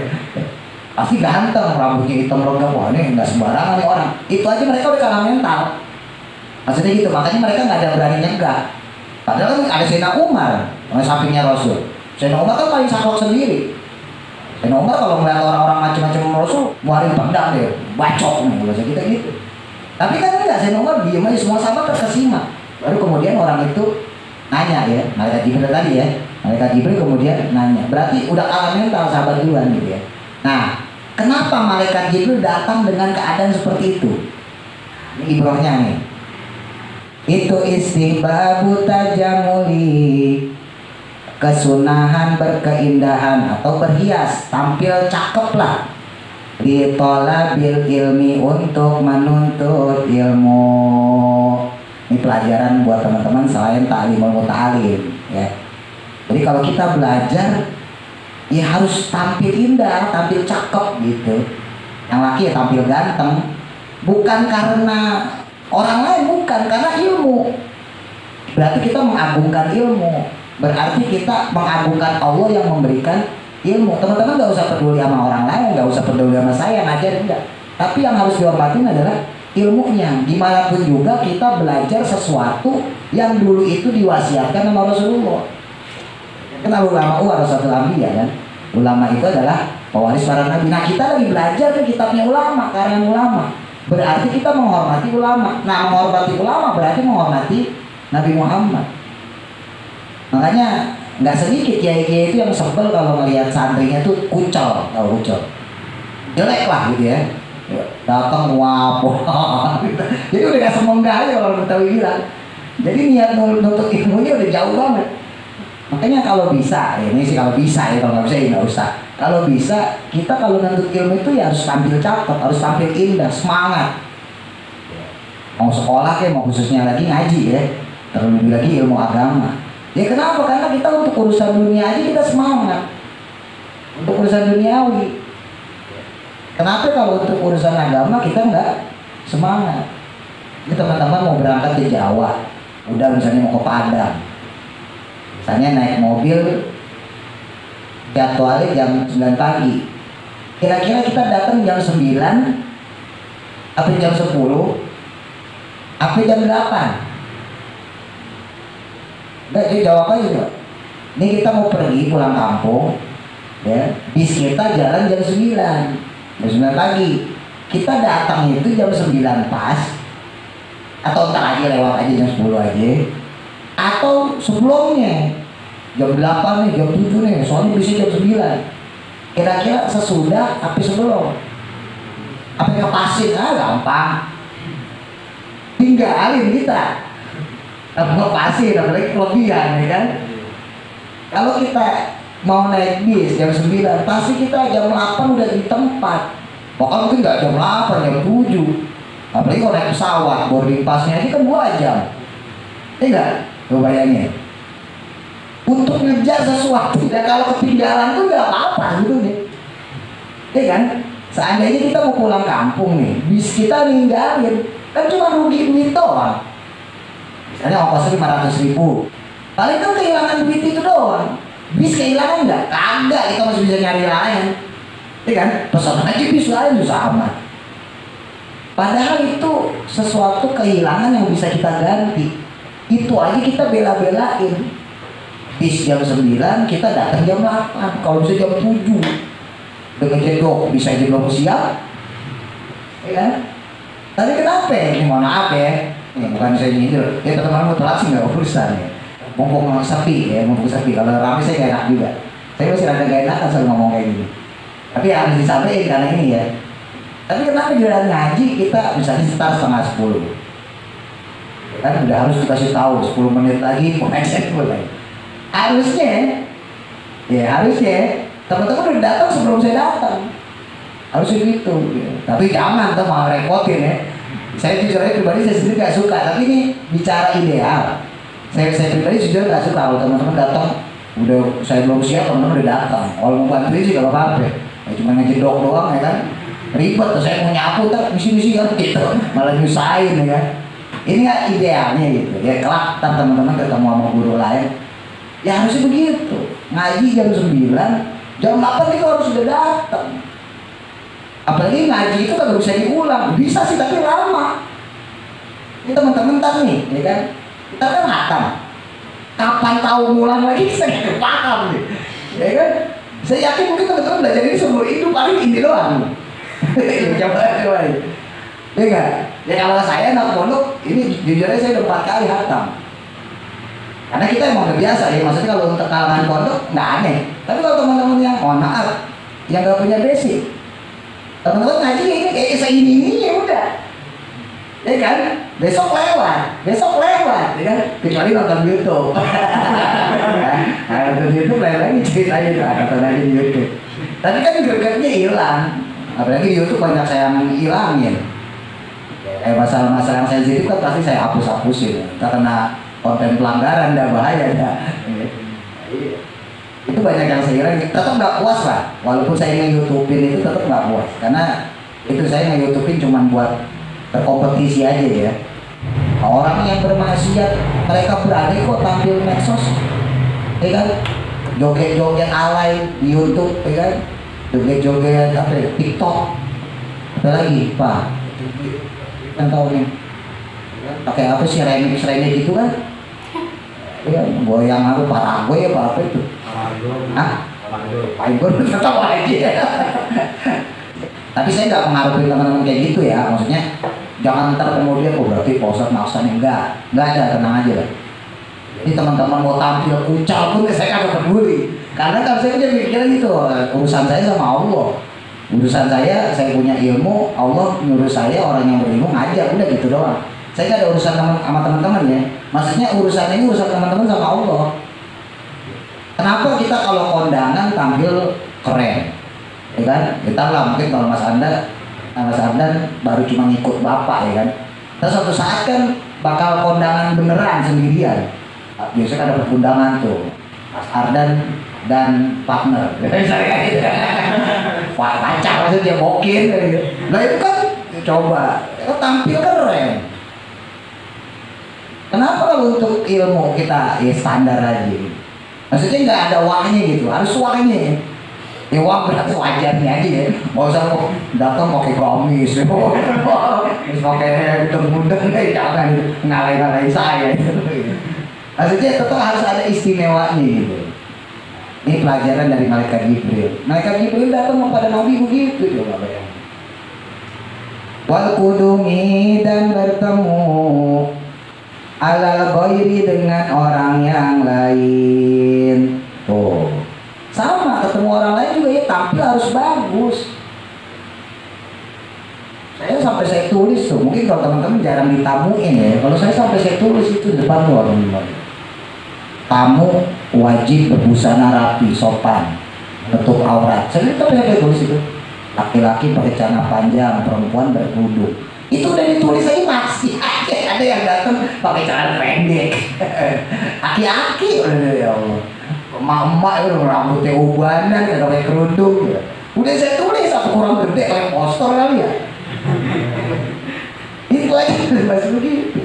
Speaker 1: Pasti ganteng, rambutnya hitam logam, wah ini nggak sembarangan nih orang. Itu aja mereka udah kalah mental. Maksudnya gitu, makanya mereka nggak ada berani nyegah. Padahal kan ada Sayyidina Umar, sampingnya Rasul. Sayyidina Umar kan paling sakot sendiri. Sayyidina Umar kalau melihat orang-orang macam-macam Rasul, ngeluarin pedang deh, bacok nih, bahasa kita gitu. Tapi kan enggak, Sayyidina Umar diem aja, semua sahabat terkesima. Baru kemudian orang itu nanya ya, malaikat Jibril tadi ya, malaikat Jibril kemudian nanya, berarti udah kalah mental sahabat duluan gitu ya. Nah, kenapa malaikat Jibril datang dengan keadaan seperti itu? Ini ibrohnya nih. Itu istihbabu tajamuli, kesunahan berkeindahan atau berhias, tampil cakep lah. Ditolabil ilmi, untuk menuntut ilmu. Ini pelajaran buat teman-teman selain ta'limul muta'alim ya. Jadi kalau kita belajar ya harus tampil indah, tampil cakep gitu. Yang laki ya tampil ganteng. Bukan karena orang lain, bukan karena ilmu. Berarti kita mengagungkan ilmu. Berarti kita mengagungkan Allah yang memberikan ilmu. Teman-teman gak usah peduli sama orang lain, gak usah peduli sama saya, ngajar enggak. Tapi yang harus dihormatin adalah ilmunya. Gimana pun juga kita belajar sesuatu yang dulu itu diwasiatkan sama Rasulullah. Kenal ulama warasatul anbiya kan? Ulama itu adalah pewaris para nabi. Nah kita lagi belajar ke kitabnya ulama, karya ulama. Berarti kita menghormati ulama. Nah menghormati ulama berarti menghormati Nabi Muhammad. Makanya nggak sedikit kiai-kiai itu yang sebel kalau melihat santrinya tuh kucel, tahu kucel, jelek lah gitu ya. Datang wabah. Jadi udah gak semonggah aja kalau Betawi bilang. Jadi niat nuntut ilmunya udah jauh banget. Makanya kalau bisa, ya ini sih kalau bisa ya, kalau nggak bisa ya nggak usah. Kalau bisa, kita kalau nuntut ilmu itu ya harus tampil cakep, harus tampil indah, semangat. Mau sekolah kayak mau khususnya lagi ngaji ya, terlebih lagi ilmu agama. Ya kenapa? Karena kita untuk urusan dunia aja kita semangat. Untuk urusan duniawi. Kenapa kalau untuk urusan agama kita nggak semangat? Ini teman-teman mau berangkat ke Jawa, udah misalnya mau ke Padang, misalnya naik mobil, jadwalnya jam 9 pagi. Kira-kira kita datang jam 9, apa jam 10, apa jam 8? Nggak, jawab aja coba. Ini kita mau pergi pulang kampung, ya, bis kita jalan jam 9. Jam 9 pagi. Kita datang itu jam 9 pas. Atau ntar aja lewat aja jam 10 aja. Atau sebelumnya jam 8 nih, jam 7 nih. Soalnya bisa jam 9. Kira-kira sesudah apa sebelum? Apa yang pasin? Gampang. Tinggalin kita. Apa pasin, apalagi kelebihan ya kan? Kalau kita mau naik bis jam 9, pasti kita jam 8 udah di tempat. Bahkan mungkin nggak jam 8, jam 7. Apalagi kalau naik pesawat, boarding passnya aja kan 2 jam. Enggak? Lo bayangin. Untuk ngejar sesuatu, dan kalau ketinggalan tuh nggak apa-apa gitu nih. Iya kan? Seandainya kita mau pulang kampung nih, bis kita ninggalin, kan cuma rugi duit doang. Misalnya ongkosnya 500.000, paling kan kehilangan duit itu doang. Bis kehilangan nggak? Kagak, kita masih bisa nyari lain. Iya kan? Pesan aja bis lain juga sama. Padahal itu sesuatu kehilangan yang bisa kita ganti. Itu aja kita bela-belain. Bis jam 9, kita datang jam 8. Kalau bisa jam 7 dengan jedok, bisa aja belum siap. Iya kan? Tapi kenapa? Ini mohon maaf ya. Ini bukan saya nyindir. Ya teman-teman mau telat sih nggak urusan ya. Mumpung sepi ya, mumpung sepi. Kalau ramai saya gak enak juga. Saya masih rada gak enak asal ngomong kayak gini. Tapi ya harus disampaikan karena ini ya. Tapi kenapa jalan ngaji kita misalnya sekitar 9:30. kan udah harus dikasih tahu 10 menit lagi pengajian mulai. Harusnya teman-teman udah datang sebelum saya datang, harusnya gitu ya. Tapi jangan tuh malah repotin ya. Saya jujur aja pribadi saya sendiri gak suka, tapi ini bicara ideal. Saya pribadi jujur gak suka kalau teman-teman datang udah saya belum siap, teman-teman udah datang. Kalau mau bantuin sih kalau apa-apa ya, cuma ngejedok doang ya kan, ribet tuh. Saya mau nyapu tak misi kan gitu, malah nyusahin ya kan. Ini kan idealnya gitu ya. Kelak teman-teman ketemu sama guru lain ya harusnya begitu. Ngaji jam 9, jam 8 itu harus sudah datang. Apalagi ngaji itu kan bisa diulang, bisa sih tapi lama. Ini teman-teman ntar nih, ya kan? Kita kan hatam. Kapan tahu ngulang lagi saya nggak paham nih, ya kan? Saya yakin mungkin teman-teman belajar ini seumur hidup paling ini doang. Coba. Ya kan? Ya kalau saya anak pondok, ini jujurnya saya udah 4 kali hatam. Karena kita emang udah biasa ya, maksudnya kalau untuk kalangan pondok nggak aneh. Tapi kalau teman-teman yang mohon maaf, yang nggak punya basic, teman-teman ngaji ini kayak segini ya udah, ya kan? Besok lewat, ya kan? Kecuali nonton YouTube. Nah, nonton YouTube lain lagi ceritanya, nonton aja di YouTube. Tapi kan gregetnya hilang, apalagi di YouTube banyak saya yang hilangin. Masalah-masalah yang sensitif kan pasti saya hapus-hapusin, karena konten pelanggaran dah bahaya dah. Itu banyak yang saya kira tetap nggak puas lah, walaupun saya nge-YouTubein itu tetap nggak puas, karena itu saya nge-YouTubein cuma buat berkompetisi aja ya. Orang yang bermaksiat mereka berani kok tampil medsos, ya kan? Joget-joget alay di YouTube, ya kan? Joget-joget apa ya? TikTok, apa lagi Pak? Kan tahu nih, pakai apa sih remix gitu kan? Ya, goyang aku Paraguay apa itu? Paraguay tahu aja. Tapi saya nggak mengaruhi teman-teman kayak gitu ya, maksudnya jangan ntar kemudian berarti Pak Ustadz maksanya nggak ada, tenang aja lah. Jadi teman-teman mau tampil kucal pun saya nggak peduli, karena kan saya punya pikiran gitu, urusan saya sama Allah. Urusan saya punya ilmu, Allah nyuruh saya orang yang berilmu ngajak, udah gitu doang. Saya nggak ada urusan sama teman-teman ya. Maksudnya urusan ini urusan teman-teman sama Allah. Kenapa kita kalau kondangan tampil keren, ya kan? Kita lah mungkin kalau Mas Andan baru cuma ngikut bapak ya kan. Terus suatu saat kan bakal kondangan beneran sendirian. Biasanya kan ada undangan tuh, Mas Ardan dan partner. Wah pacar maksudnya bokin. Nah itu kan coba tampil keren. Kenapa kalau untuk ilmu kita ya standar aja? Maksudnya nggak ada wahnya gitu, harus wahnya. Ya wah berarti wajarnya aja ya. Nggak usah datang pakai gamis, terus pakai gudeng-gudeng, jangan ngalai-ngalai saya. Maksudnya tetap harus ada istimewanya gitu. Ini pelajaran dari Malaikat Jibril. Malaikat Jibril datang kepada Nabi begitu coba bayangin. Wal kudumi dan bertemu alal ghairi dengan orang yang lain. Tuh. Sama ketemu orang lain juga ya tampil harus bagus. Saya tulis tuh, mungkin kalau teman-teman jarang ditamuin ya. Kalau saya sampai saya tulis itu di depan tuh orang tamu wajib berbusana rapi, sopan, menutup aurat. Saya tulis itu. Laki-laki pakai celana panjang, perempuan berkerudung. Itu udah ditulis aja masih ada yang datang pakai celana pendek. Aki-aki, ya Allah. Emak-emak itu rambutnya ubanan, ada pakai kerudung. Udah saya tulis apa kurang gede kayak poster kali ya. Itu aja masih begitu.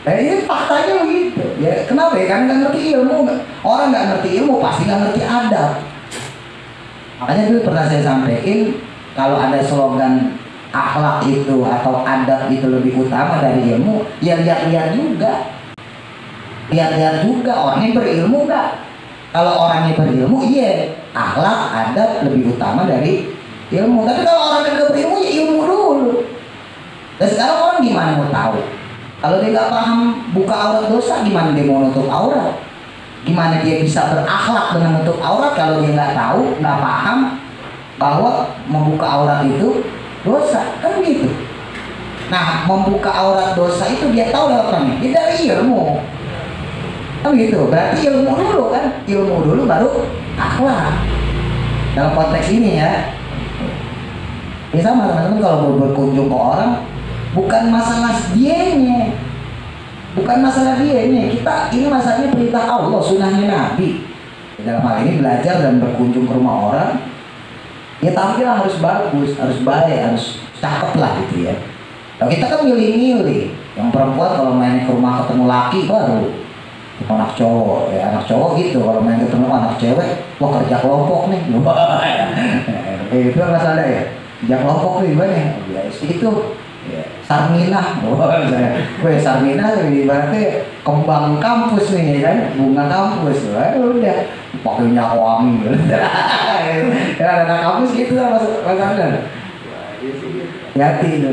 Speaker 1: Ini faktanya begitu. Ya kenapa ya? Karena nggak ngerti ilmu. Orang nggak ngerti ilmu pasti nggak ngerti adab. Makanya dulu pernah saya sampaikan, kalau ada slogan akhlak itu atau adab itu lebih utama dari ilmu, ya lihat-lihat juga. Lihat-lihat juga orangnya berilmu nggak. Kalau orangnya berilmu, iya akhlak adab lebih utama dari ilmu. Tapi kalau orang yang nggak berilmu, ya ilmu dulu. Dan sekarang orang gimana mau tahu? Kalau dia nggak paham buka aurat dosa, gimana dia mau nutup aurat? Gimana dia bisa berakhlak dengan nutup aurat kalau dia nggak tahu, nggak paham bahwa membuka aurat itu dosa, kan gitu. Nah, membuka aurat dosa itu dia tahu lewat mana? Dia dari ilmu. Kan gitu. Berarti ilmu dulu kan? Ilmu dulu baru akhlak. Dalam konteks ini ya. Ya sama teman-teman, kalau berkunjung ke orang, bukan masalah dianya. Bukan masalah dianya. Kita ini masalahnya perintah Allah, sunnahnya Nabi. Dalam hal ini belajar dan berkunjung ke rumah orang, ya tampil harus bagus, harus baik, harus cakep lah gitu ya. Kalau kita kan milih-milih, yang perempuan kalau main ke rumah ketemu laki baru anak cowok, ya anak cowok gitu. Kalau main ketemu anak cewek, wah kerja kelompok nih, itu masalah ya. Kerja kelompok nih gimana? Ya itu ya, Sarminah, gue Sarminah ibaratnya kembang kampus nih kan, bunga kampus, udah pakai minyak wangi, ya anak kampus gitu lah masalah. Hati itu.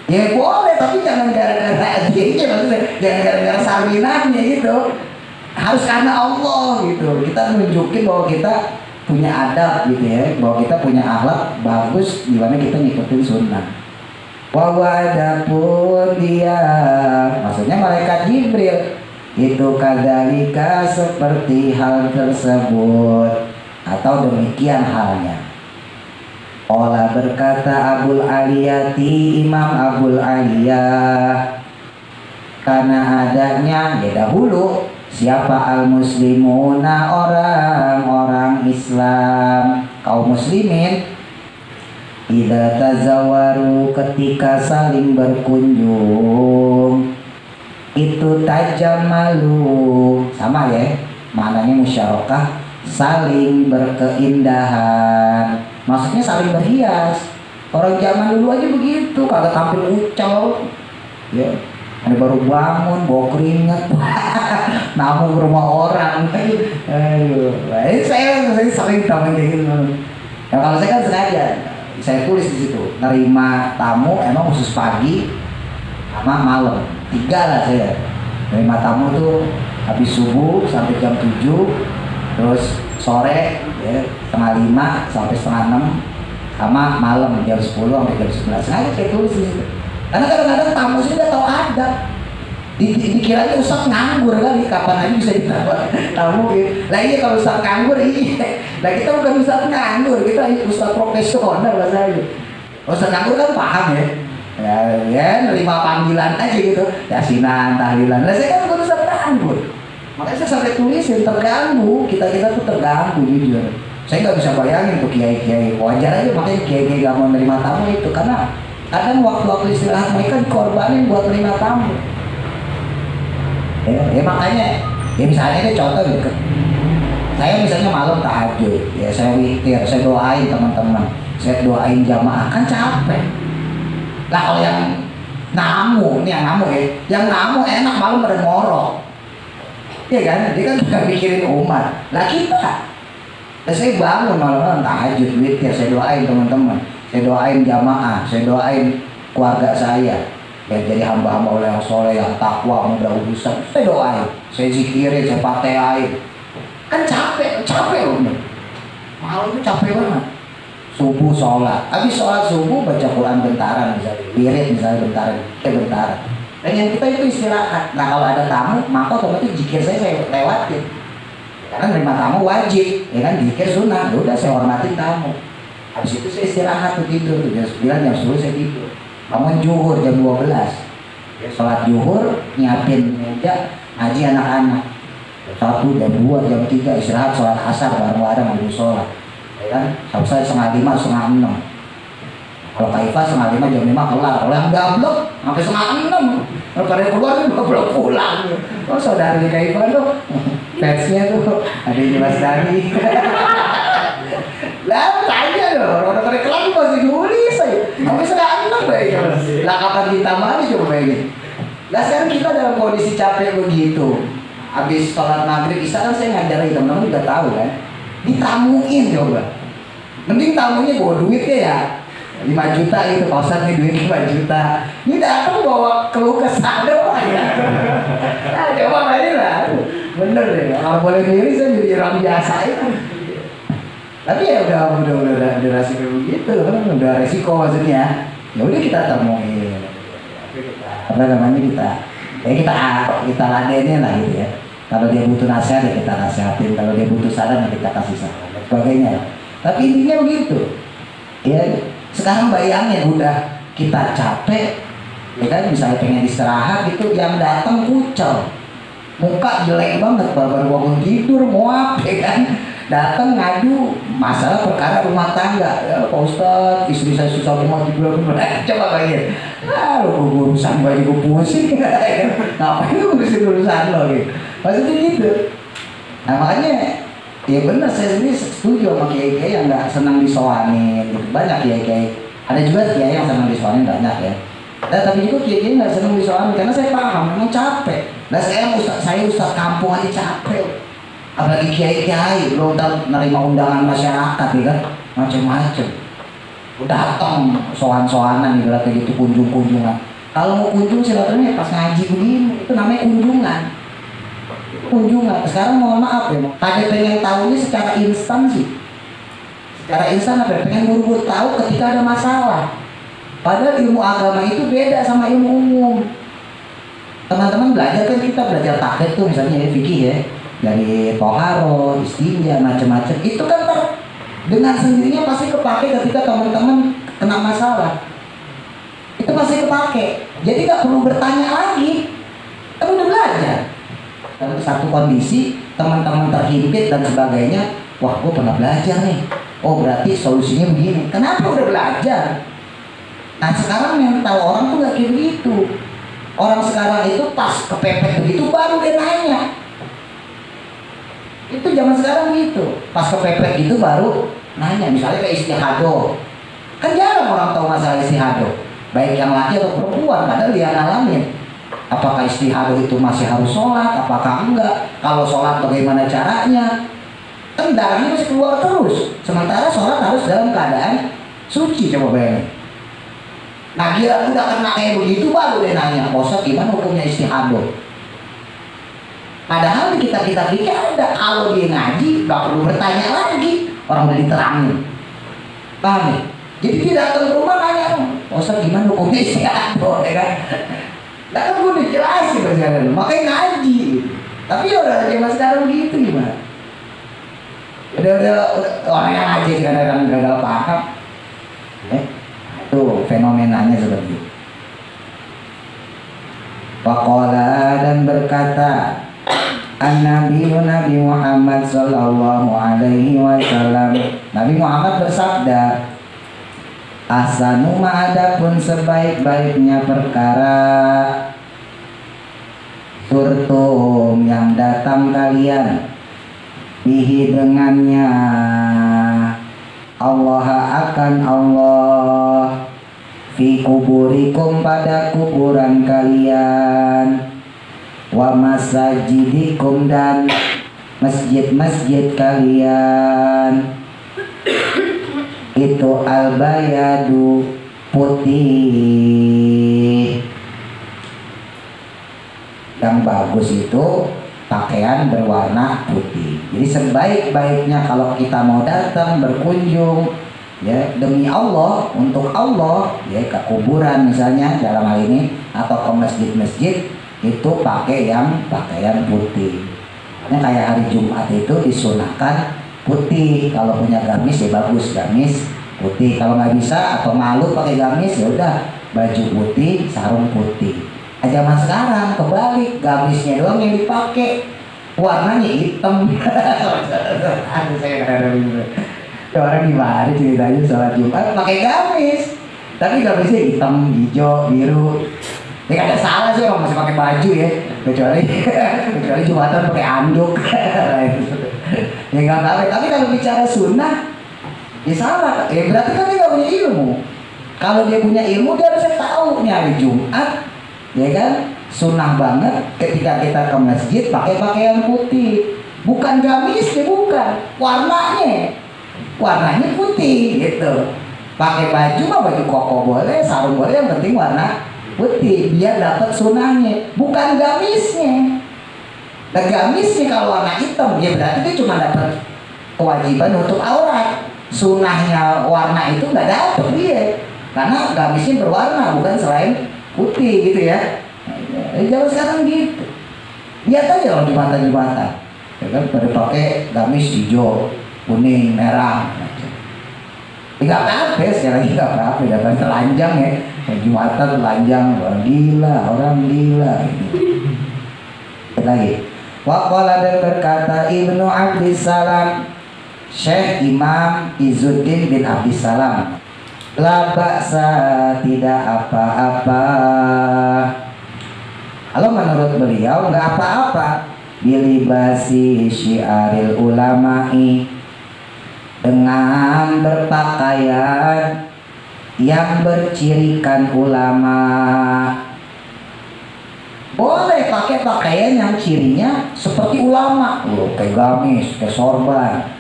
Speaker 1: Ya boleh, tapi jangan gara-gara dia, maksudnya jangan gara-gara Sarminahnya gitu. Harus karena Allah gitu. Kita nunjukin bahwa kita punya adab gitu ya, bahwa kita punya akhlak bagus, di mana kita ngikutin sunnah. Wawadapun dia, maksudnya malaikat Jibril itu kadzalika seperti hal tersebut atau demikian halnya. Ola berkata Abul Aliyati, Imam Abul Aliyah, karena adanya ya dahulu siapa al-muslimuna, orang-orang Islam, kaum muslimin, idza tazawaru, ketika saling berkunjung, itu tajamalu, sama ya maknanya musyarakah, saling berkeindahan, maksudnya saling berhias. Orang zaman dulu aja begitu, kagak tampil ucal ya, ada baru bangun bawa keringat namu rumah orang. Aduh, saya sering tampil kayak gitu. Ya, kalau saya kan sengaja saya tulis di situ, nerima tamu emang khusus pagi sama malam, 3 lah saya. Nerima tamu tuh habis subuh sampai jam 7, terus sore ya, setengah 5 sampai setengah 6, sama malam jam 10 sampai jam 11. Sengaja saya tulis di situ. Karena kadang-kadang tamu sih udah tahu adab. Dikiranya Ustaz nganggur kali, kapan aja bisa ditawar tamu gitu. Lah iya, kalau Ustaz nganggur iya. Lah kita bukan Ustaz nganggur, kita Ustaz profesional bahasanya. Ustaz nganggur kan paham ya. Ya nerima panggilan aja gitu. Yasinan, tahlilan. Lah saya kan bukan Ustaz nganggur. Makanya saya sampai tulisin, terganggu. Kita tuh terganggu jujur. Saya nggak bisa bayangin tuh kiai-kiai. Wajar aja makanya kiai-kiai gak mau nerima tamu itu, karena kadang waktu-waktu istirahat mereka dikorbanin buat nerima tamu. Ya makanya, ya misalnya ini contoh gitu, saya misalnya malam tahajud, ya saya witir, saya doain teman-teman, saya doain jamaah, kan capek. Lah kalau yang namu, ini yang namu ya, yang namu enak malam pada ngorok, ya kan, dia kan juga mikirin umat. Lah kita, saya bangun malam tahajud, witir, saya doain teman-teman, saya doain jamaah, saya doain keluarga saya. Ya jadi hamba-hamba oleh yang soleh, yang takwa, mudah urusan. Saya doain, saya zikirin, saya pateain. Kan capek loh. Malam itu capek banget. Subuh sholat, habis sholat subuh baca Quran bentaran misalnya, wirid misalnya bentaran. Dan yang kita itu istirahat. Nah kalau ada tamu, maka otomatis zikir saya lewatin. Karena menerima tamu wajib, ya kan, zikir sunnah. Ya udah saya hormatin tamu. Habis itu saya istirahat tuh tidur, jam 9, jam 10 saya tidur. Bangun zuhur jam 12, sholat zuhur, nyiapin meja, ngaji anak-anak. Jam 1, jam 2, jam 3 istirahat, sholat asar bareng-bareng di sholat. Ya kan, sampai setengah 5, setengah 6. Kalau kaifah setengah 5, jam 5 kelar. Kalau yang gablok sampai setengah 6. Kalau pada keluar kan belum pulang. Oh saudara di kaifah tuh, fansnya tuh ada yang jelas dari. Lah tanya loh, orang pada kelar masih nulis aja. Sampai setengah 6 bayangin. Lah kapan kita mandi coba bayangin. Lah sekarang kita dalam kondisi capek begitu. Habis sholat maghrib isya kan saya ngajarin teman-teman udah tahu kan. Ditamuin coba. Mending tamunya bawa duitnya ya. 5 juta itu, kosan nih duit 5 juta. Ini datang bawa keluh kesah doang ya. Nah coba aja lah. Bener deh, kalau boleh milih saya jadi orang biasa itu. Tapi ya udah resiko begitu, udah resiko maksudnya. Ya udah kita temuin. apa namanya, kita ladenin lah gitu ya. Kalau dia butuh nasihat ya kita nasihatin, kalau dia butuh saran ya kita kasih saran dan sebagainya. Tapi intinya begitu ya. Sekarang bayangin udah kita capek ya kan, misalnya pengen istirahat gitu, yang datang kucel, muka jelek banget, baru bangun tidur mau apa ya kan, datang ngadu masalah perkara rumah tangga. Ya Pak Ustadz, istri saya susah banget tidur, coba bayangin, urusan baju gue pusing, ngapain lu ngurusin urusan lo gitu, maksudnya gitu. Nah makanya ya benar, saya sendiri setuju sama kiai-kiai yang nggak senang disoanin gitu. Banyak kiai-kiai, ada juga kiai yang senang disoanin banyak ya. Nah, tapi juga kiai-kiai nggak senang disoanin karena saya paham memang capek. Nah saya ustaz kampung aja capek, apalagi kiai-kiai belum nerima undangan masyarakat ya kan, macam-macam. Udah datang soan-soanan ibaratnya gitu, kunjung-kunjungan. Kalau mau kunjung silaturahmi pas ngaji begini, itu namanya kunjungan. Sekarang mohon maaf ya, tadi pengen tahunya secara instan sih. Secara instan apa? Pengen buru-buru tahu ketika ada masalah. Padahal ilmu agama itu beda sama ilmu umum. Teman-teman belajar kan, kita belajar takhid tuh misalnya ya, fikih ya, dari toharo, istinja, macam-macam. Itu kan dengan sendirinya pasti kepake ketika teman-teman kena masalah. Itu pasti kepake. Jadi nggak perlu bertanya lagi, kan udah belajar. Dalam satu kondisi teman-teman terhimpit dan sebagainya, wah gue pernah belajar nih, oh berarti solusinya begini. Kenapa udah belajar? Nah sekarang yang tahu orang tuh nggak kayak begitu. Orang sekarang itu pas kepepet begitu baru dia nanya. Itu zaman sekarang gitu, pas kepepet gitu baru nanya. Misalnya kayak istihadoh, kan jarang orang tahu masalah istihadoh, baik yang laki atau perempuan, padahal dia ngalamin. Apakah istihadoh itu masih harus sholat, apakah enggak? Kalau sholat bagaimana caranya? Kan darahnya masih keluar terus, sementara sholat harus dalam keadaan suci. Coba bayangin. Nah dia udah kena kayak begitu baru dia nanya, Ustaz gimana hukumnya istihadoh? Padahal di kita pikir ada, kalau dia ngaji gak perlu bertanya lagi, orang udah diterangin. Paham ya? Jadi dia datang ke rumah nanya, Ustaz gimana hukumnya istihadoh, ya kan? Nah kan gue udah jelasin sekarang, makanya ngaji. Tapi ya udah zaman sekarang gitu gimana? Udah orang yang ngaji kadang-kadang gagal paham. Itu fenomenanya seperti itu. Faqala, dan berkata Nabi Muhammad sallallahu alaihi wasallam, Nabi Muhammad bersabda, ahsanu ma, adapun sebaik-baiknya perkara, surtum yang datang kalian, bihi dengannya, Allah akan Allah, fi kuburikum pada kuburan kalian, wa masajidikum dan masjid-masjid kalian. Itu al-bayadu, putih. Yang bagus itu pakaian berwarna putih. Jadi sebaik-baiknya kalau kita mau datang berkunjung ya demi Allah, untuk Allah ya, ke kuburan misalnya dalam hal ini, atau ke masjid-masjid, itu pakai yang pakaian putih. Karena kayak hari Jumat itu disunahkan putih. Kalau punya gamis ya bagus, gamis putih. Kalau nggak bisa atau malu pakai gamis, ya udah baju putih, sarung putih. Zaman sekarang kebalik, gamisnya doang yang dipakai, warnanya hitam. Aduh, saya kadang-kadang orang gimana ceritanya sholat Jumat pakai gamis, tapi gamisnya hitam, hijau, biru. Ya ada salah sih orang masih pakai baju ya, kecuali Jumatan pakai anduk. Ya nggak apa-apa. Tapi kalau bicara sunnah, ya salah. Ya berarti kan dia nggak punya ilmu. Kalau dia punya ilmu, dia harusnya tahu nih hari Jumat, ya kan, sunnah banget ketika kita ke masjid pakai pakaian putih, bukan gamisnya, bukan warnanya putih gitu. Pakai baju mah baju koko boleh, sarung boleh, yang penting warna putih biar dapat sunnahnya, bukan gamisnya. Dan gamisnya kalau warna hitam, ya berarti dia cuma dapat kewajiban untuk aurat. Sunnahnya warna itu nggak dapat dia, karena gamisnya berwarna, bukan selain putih gitu ya. Zaman sekarang gitu. Lihat aja kalau Jumatan, ya kan pada pakai gamis hijau, kuning, merah. Nggak apa-apa, sekali lagi nggak apa-apa, dapat telanjang ya. Jumatan telanjang, orang gila. Gitu. Lagi. Waqala dan berkata Ibnu Abdissalam, Syekh Imam Izzuddin bin Abdissalam, la ba'sa, tidak apa-apa. Kalau menurut beliau nggak apa-apa bilibasi syiaril ulama'i, dengan berpakaian yang bercirikan ulama. Boleh pakai pakaian yang cirinya seperti ulama, kayak gamis, kayak sorban.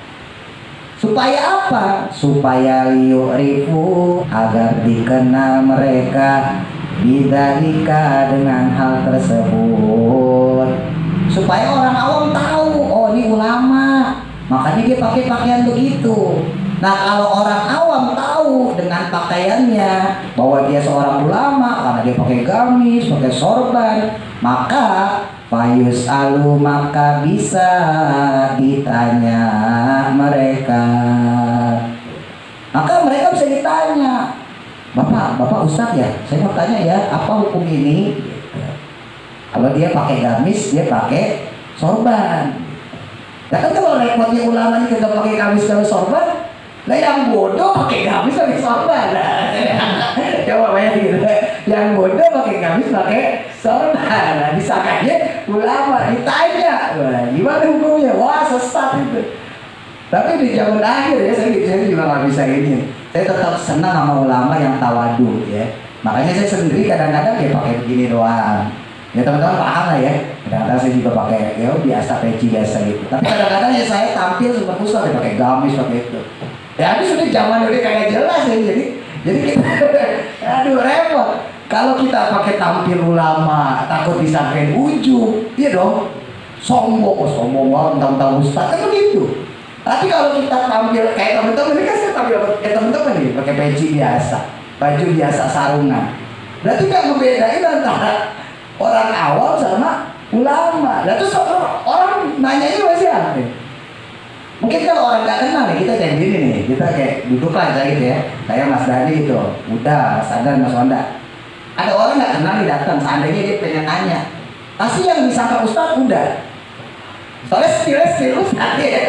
Speaker 1: Supaya apa? Supaya liyurifu, agar dikenal mereka bidzalika, dengan hal tersebut. Supaya orang awam tahu, oh ini ulama, makanya dia pakai pakaian begitu. Nah kalau orang awam tahu dengan pakaiannya bahwa dia seorang ulama karena dia pakai gamis, pakai sorban, maka fayus alu, maka bisa ditanya mereka. Maka mereka bisa ditanya, Bapak Ustadz ya, saya mau tanya ya, apa hukum ini? Kalau dia pakai gamis, dia pakai sorban. Ya kan kalau repotnya ulama ini kita pakai gamis dan sorban, lah yang bodoh pakai gamis pakai sorban. Coba bayangin, yang bodoh pakai gamis pakai sorban. Nah, disangkanya ulama, ditanya, wah, gimana hukumnya? Wah sesat itu. Tapi di zaman akhir ya, saya juga nggak bisa ini. Saya tetap senang sama ulama yang tawadu ya. Makanya saya sendiri kadang-kadang ya pakai begini doang. Ya teman-teman paham lah ya. Kadang-kadang saya juga pakai ya biasa peci biasa gitu. Tapi kadang-kadang ya saya tampil seperti ustaz, ya pakai gamis, pakai itu. Ya ini sudah zaman udah kagak jelas ya. Jadi kita aduh repot. Kalau kita pakai tampil ulama, takut disangkain ujub, iya dong. Sombong banget tentang ustaz kan begitu. Tapi kalau kita tampil kayak teman-teman ini kan saya tampil kayak teman-teman nih, pakai peci biasa, baju biasa, sarungan. Berarti nggak ngebedain antara orang awam sama ulama. Lalu orang nanya ini masih apa? Mungkin kalau orang nggak kenal nih, kita kayak gini nih, kita kayak duduk lah kayak gitu ya. Saya Mas Dani itu, udah Mas Adan, Mas Wanda. Ada orang nggak kenal nih datang, seandainya dia pengen tanya, pasti yang disangka Ustadz udah. Soalnya stil Ustadz ya.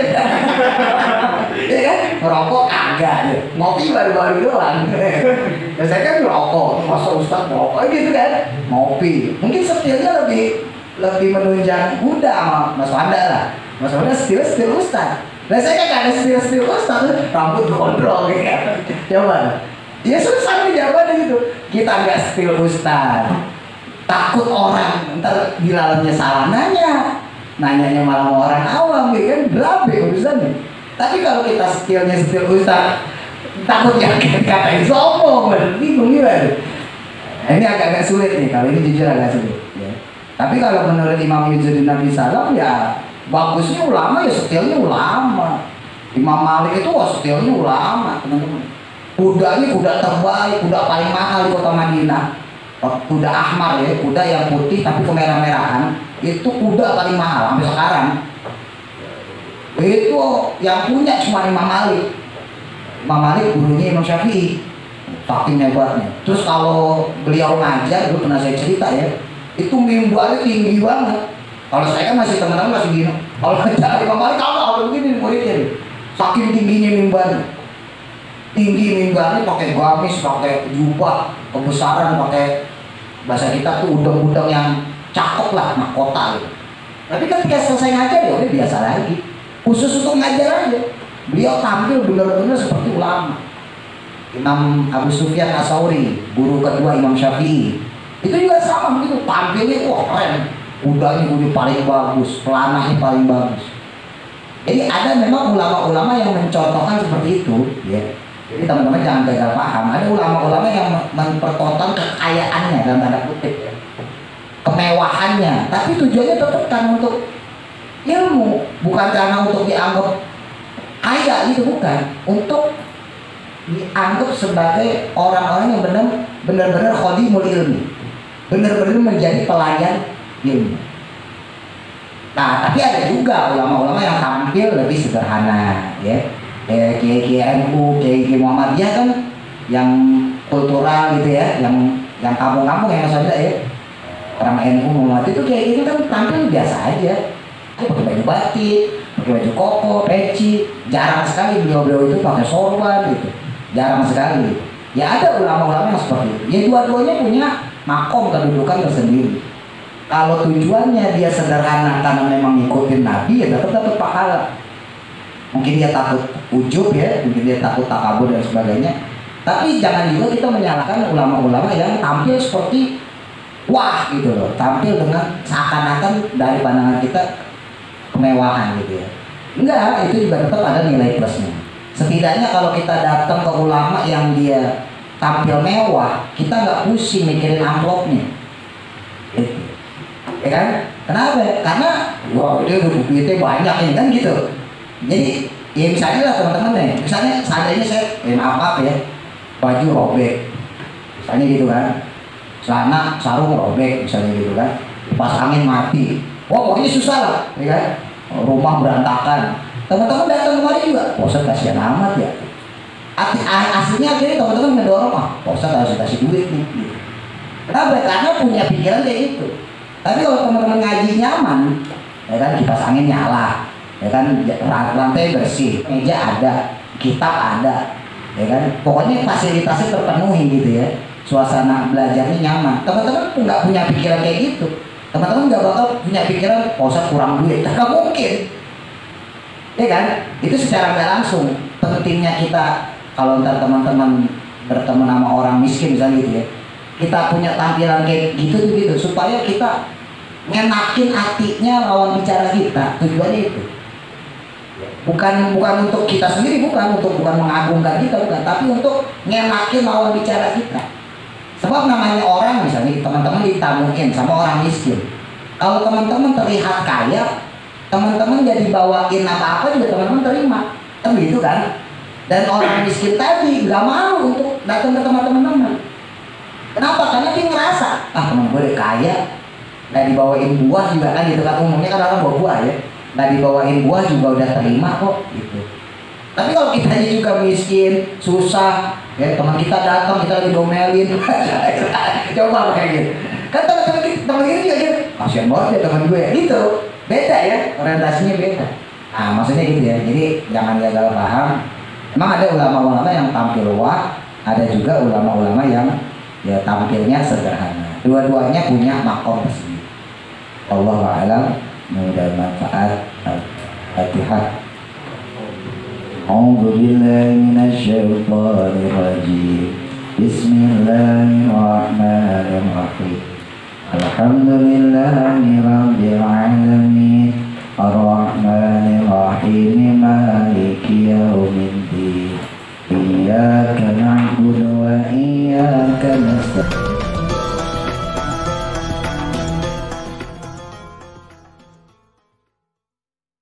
Speaker 1: Iya kan? Merokok kagak deh. Ngopi baru-baru doang. Ya saya kan merokok, masa Ustadz merokok gitu kan? Ngopi. Mungkin stilnya lebih menunjang Buddha sama Mas Wanda lah. Mas Wanda stil Ustadz. Nah saya kan gak ada stil Ustadz, rambut gondrong gitu kan. Coba. Ya susah nih jawabannya gitu. Kita nggak stil Ustadz. Takut orang ntar di dalamnya salah nanyanya malah orang awam gitu kan, berabe urusannya. Tapi kalau kita stil Ustaz, takut yang katain sombong, bingung gimana. Ini agak sulit nih, kalau ini jujur agak sulit ya. Tapi kalau menurut Imam Izzuddin Abdissalam ya bagusnya ulama ya stilnya ulama. Imam Malik itu stilnya ulama teman-teman. Kudanya kuda terbaik, kuda paling mahal di kota Madinah. Kuda ahmar ya, kuda yang putih tapi kemerah-merahan, itu kuda paling mahal sampai sekarang. Itu yang punya cuma Imam Malik. Imam Malik gurunya Imam Syafi'i, saking hebatnya. Terus kalau beliau ngajar, dulu pernah saya cerita ya, itu mimbarnya tinggi banget. Kalau saya kan masih teman-teman masih gini. Kalau ngajar Imam Malik kalau begini muridnya, saking tingginya mimbarnya. Tinggi mimbarnya, pakai gamis, pakai jubah kebesaran, pakai bahasa kita tuh udang-udang yang cakep lah, mahkota gitu. Tapi ketika selesai ngajar ya udah biasa lagi. Khusus untuk ngajar aja, beliau tampil benar-benar seperti ulama. Imam Abu Sufyan As-Tsauri, guru kedua Imam Syafi'i, itu juga sama begitu, tampilnya wah keren. Kudanya kuda paling bagus, pelanahnya paling bagus. Jadi ada memang ulama-ulama yang mencontohkan seperti itu, ya. Jadi teman-teman jangan gagal paham. Ada ulama-ulama yang mempertonton kekayaannya dalam tanda kutip, kemewahannya, tapi tujuannya tetap kan untuk ilmu, bukan karena untuk dianggap kaya gitu, bukan. Untuk dianggap sebagai orang-orang yang benar-benar khodimul ilmi, benar-benar menjadi pelayan ilmu. Nah, tapi ada juga ulama-ulama yang tampil lebih sederhana, ya. Kiai-kiai NU, kiai-kiai Muhammadiyah kan yang kultural gitu ya, yang kampung-kampung ya maksudnya ya. Orang NU Muhammadiyah itu kayak gini kan tampil biasa aja. Dia pakai baju batik, pakai baju koko, peci. Jarang sekali beliau-beliau itu pakai sorban gitu. Jarang sekali. Ya ada ulama-ulama yang seperti itu. Ya dua-duanya punya makom kedudukan tersendiri. Kalau tujuannya dia sederhana karena memang ngikutin Nabi, ya tetap dapat pahala. Mungkin dia takut ujub ya, mungkin dia takut takabur dan sebagainya. Tapi jangan juga kita menyalahkan ulama-ulama yang tampil seperti wah gitu loh, tampil dengan seakan-akan dari pandangan kita kemewahan gitu ya. Enggak, itu juga tetap ada nilai plusnya. Setidaknya kalau kita datang ke ulama yang dia tampil mewah, kita nggak pusing mikirin amplopnya. Gitu. Ya kan? Kenapa? Karena wah dia udah duitnya banyak nih kan gitu. Jadi ya misalnya lah teman-teman nih, misalnya seandainya saya maaf ya, baju robek, misalnya gitu kan, celana sarung robek misalnya gitu kan, pas angin mati, wah pokoknya susah lah, ya kan? Rumah berantakan, teman-teman datang kemari juga, Ustaz kasihan amat ya. Aslinya akhirnya teman-teman ngedorong, Ustaz harus kasih duit nih. Kenapa? Karena punya pikiran kayak gitu. Tapi kalau teman-teman ngaji nyaman, ya kan, kipas angin nyala, ya kan, lantai bersih, meja ada, kitab ada, ya kan, pokoknya fasilitasnya terpenuhi gitu ya, suasana belajarnya nyaman. Teman-teman nggak punya pikiran kayak gitu, teman-teman nggak bakal punya pikiran Ustaz kurang duit, nggak mungkin, ya kan? Itu secara nggak langsung pentingnya kita kalau ntar teman-teman berteman sama orang miskin misalnya gitu ya, kita punya tampilan kayak gitu tuh gitu supaya kita ngenakin hatinya lawan bicara kita. Tujuannya itu bukan untuk kita sendiri, bukan mengagungkan kita, bukan, tapi untuk ngenakin lawan bicara kita. Sebab namanya orang, misalnya teman-teman ditamuin sama orang miskin, kalau teman-teman terlihat kaya, teman-teman jadi bawain apa-apa juga teman-teman terima, kan begitu kan? Dan orang miskin tadi gak malu untuk datang ke teman-teman. Kenapa? Karena dia ngerasa, teman gue udah kaya, nggak dibawain buah juga kan gitu kan, umumnya kan orang bawa buah ya, nggak dibawain buah juga udah terima kok gitu. Tapi kalau kita juga miskin, susah, ya teman kita datang kita digomelin, coba kayak gitu. Kan teman kita juga gitu, kasihan banget ya teman gue, gitu. Beda ya, orientasinya beda. Nah maksudnya gitu ya, jadi jangan gagal paham. Emang ada ulama-ulama yang tampil wah, ada juga ulama-ulama yang ya tampilnya sederhana. Dua-duanya punya makom tersendiri. Allahu a'lam, mudah manfaat. Al-Fatihah. A'udzu billahi minasy syaithanir rajim. Bismillahirrahmanirrahim. Alhamdulillahi rabbil alamin. Ar-Rahmanir Rahim.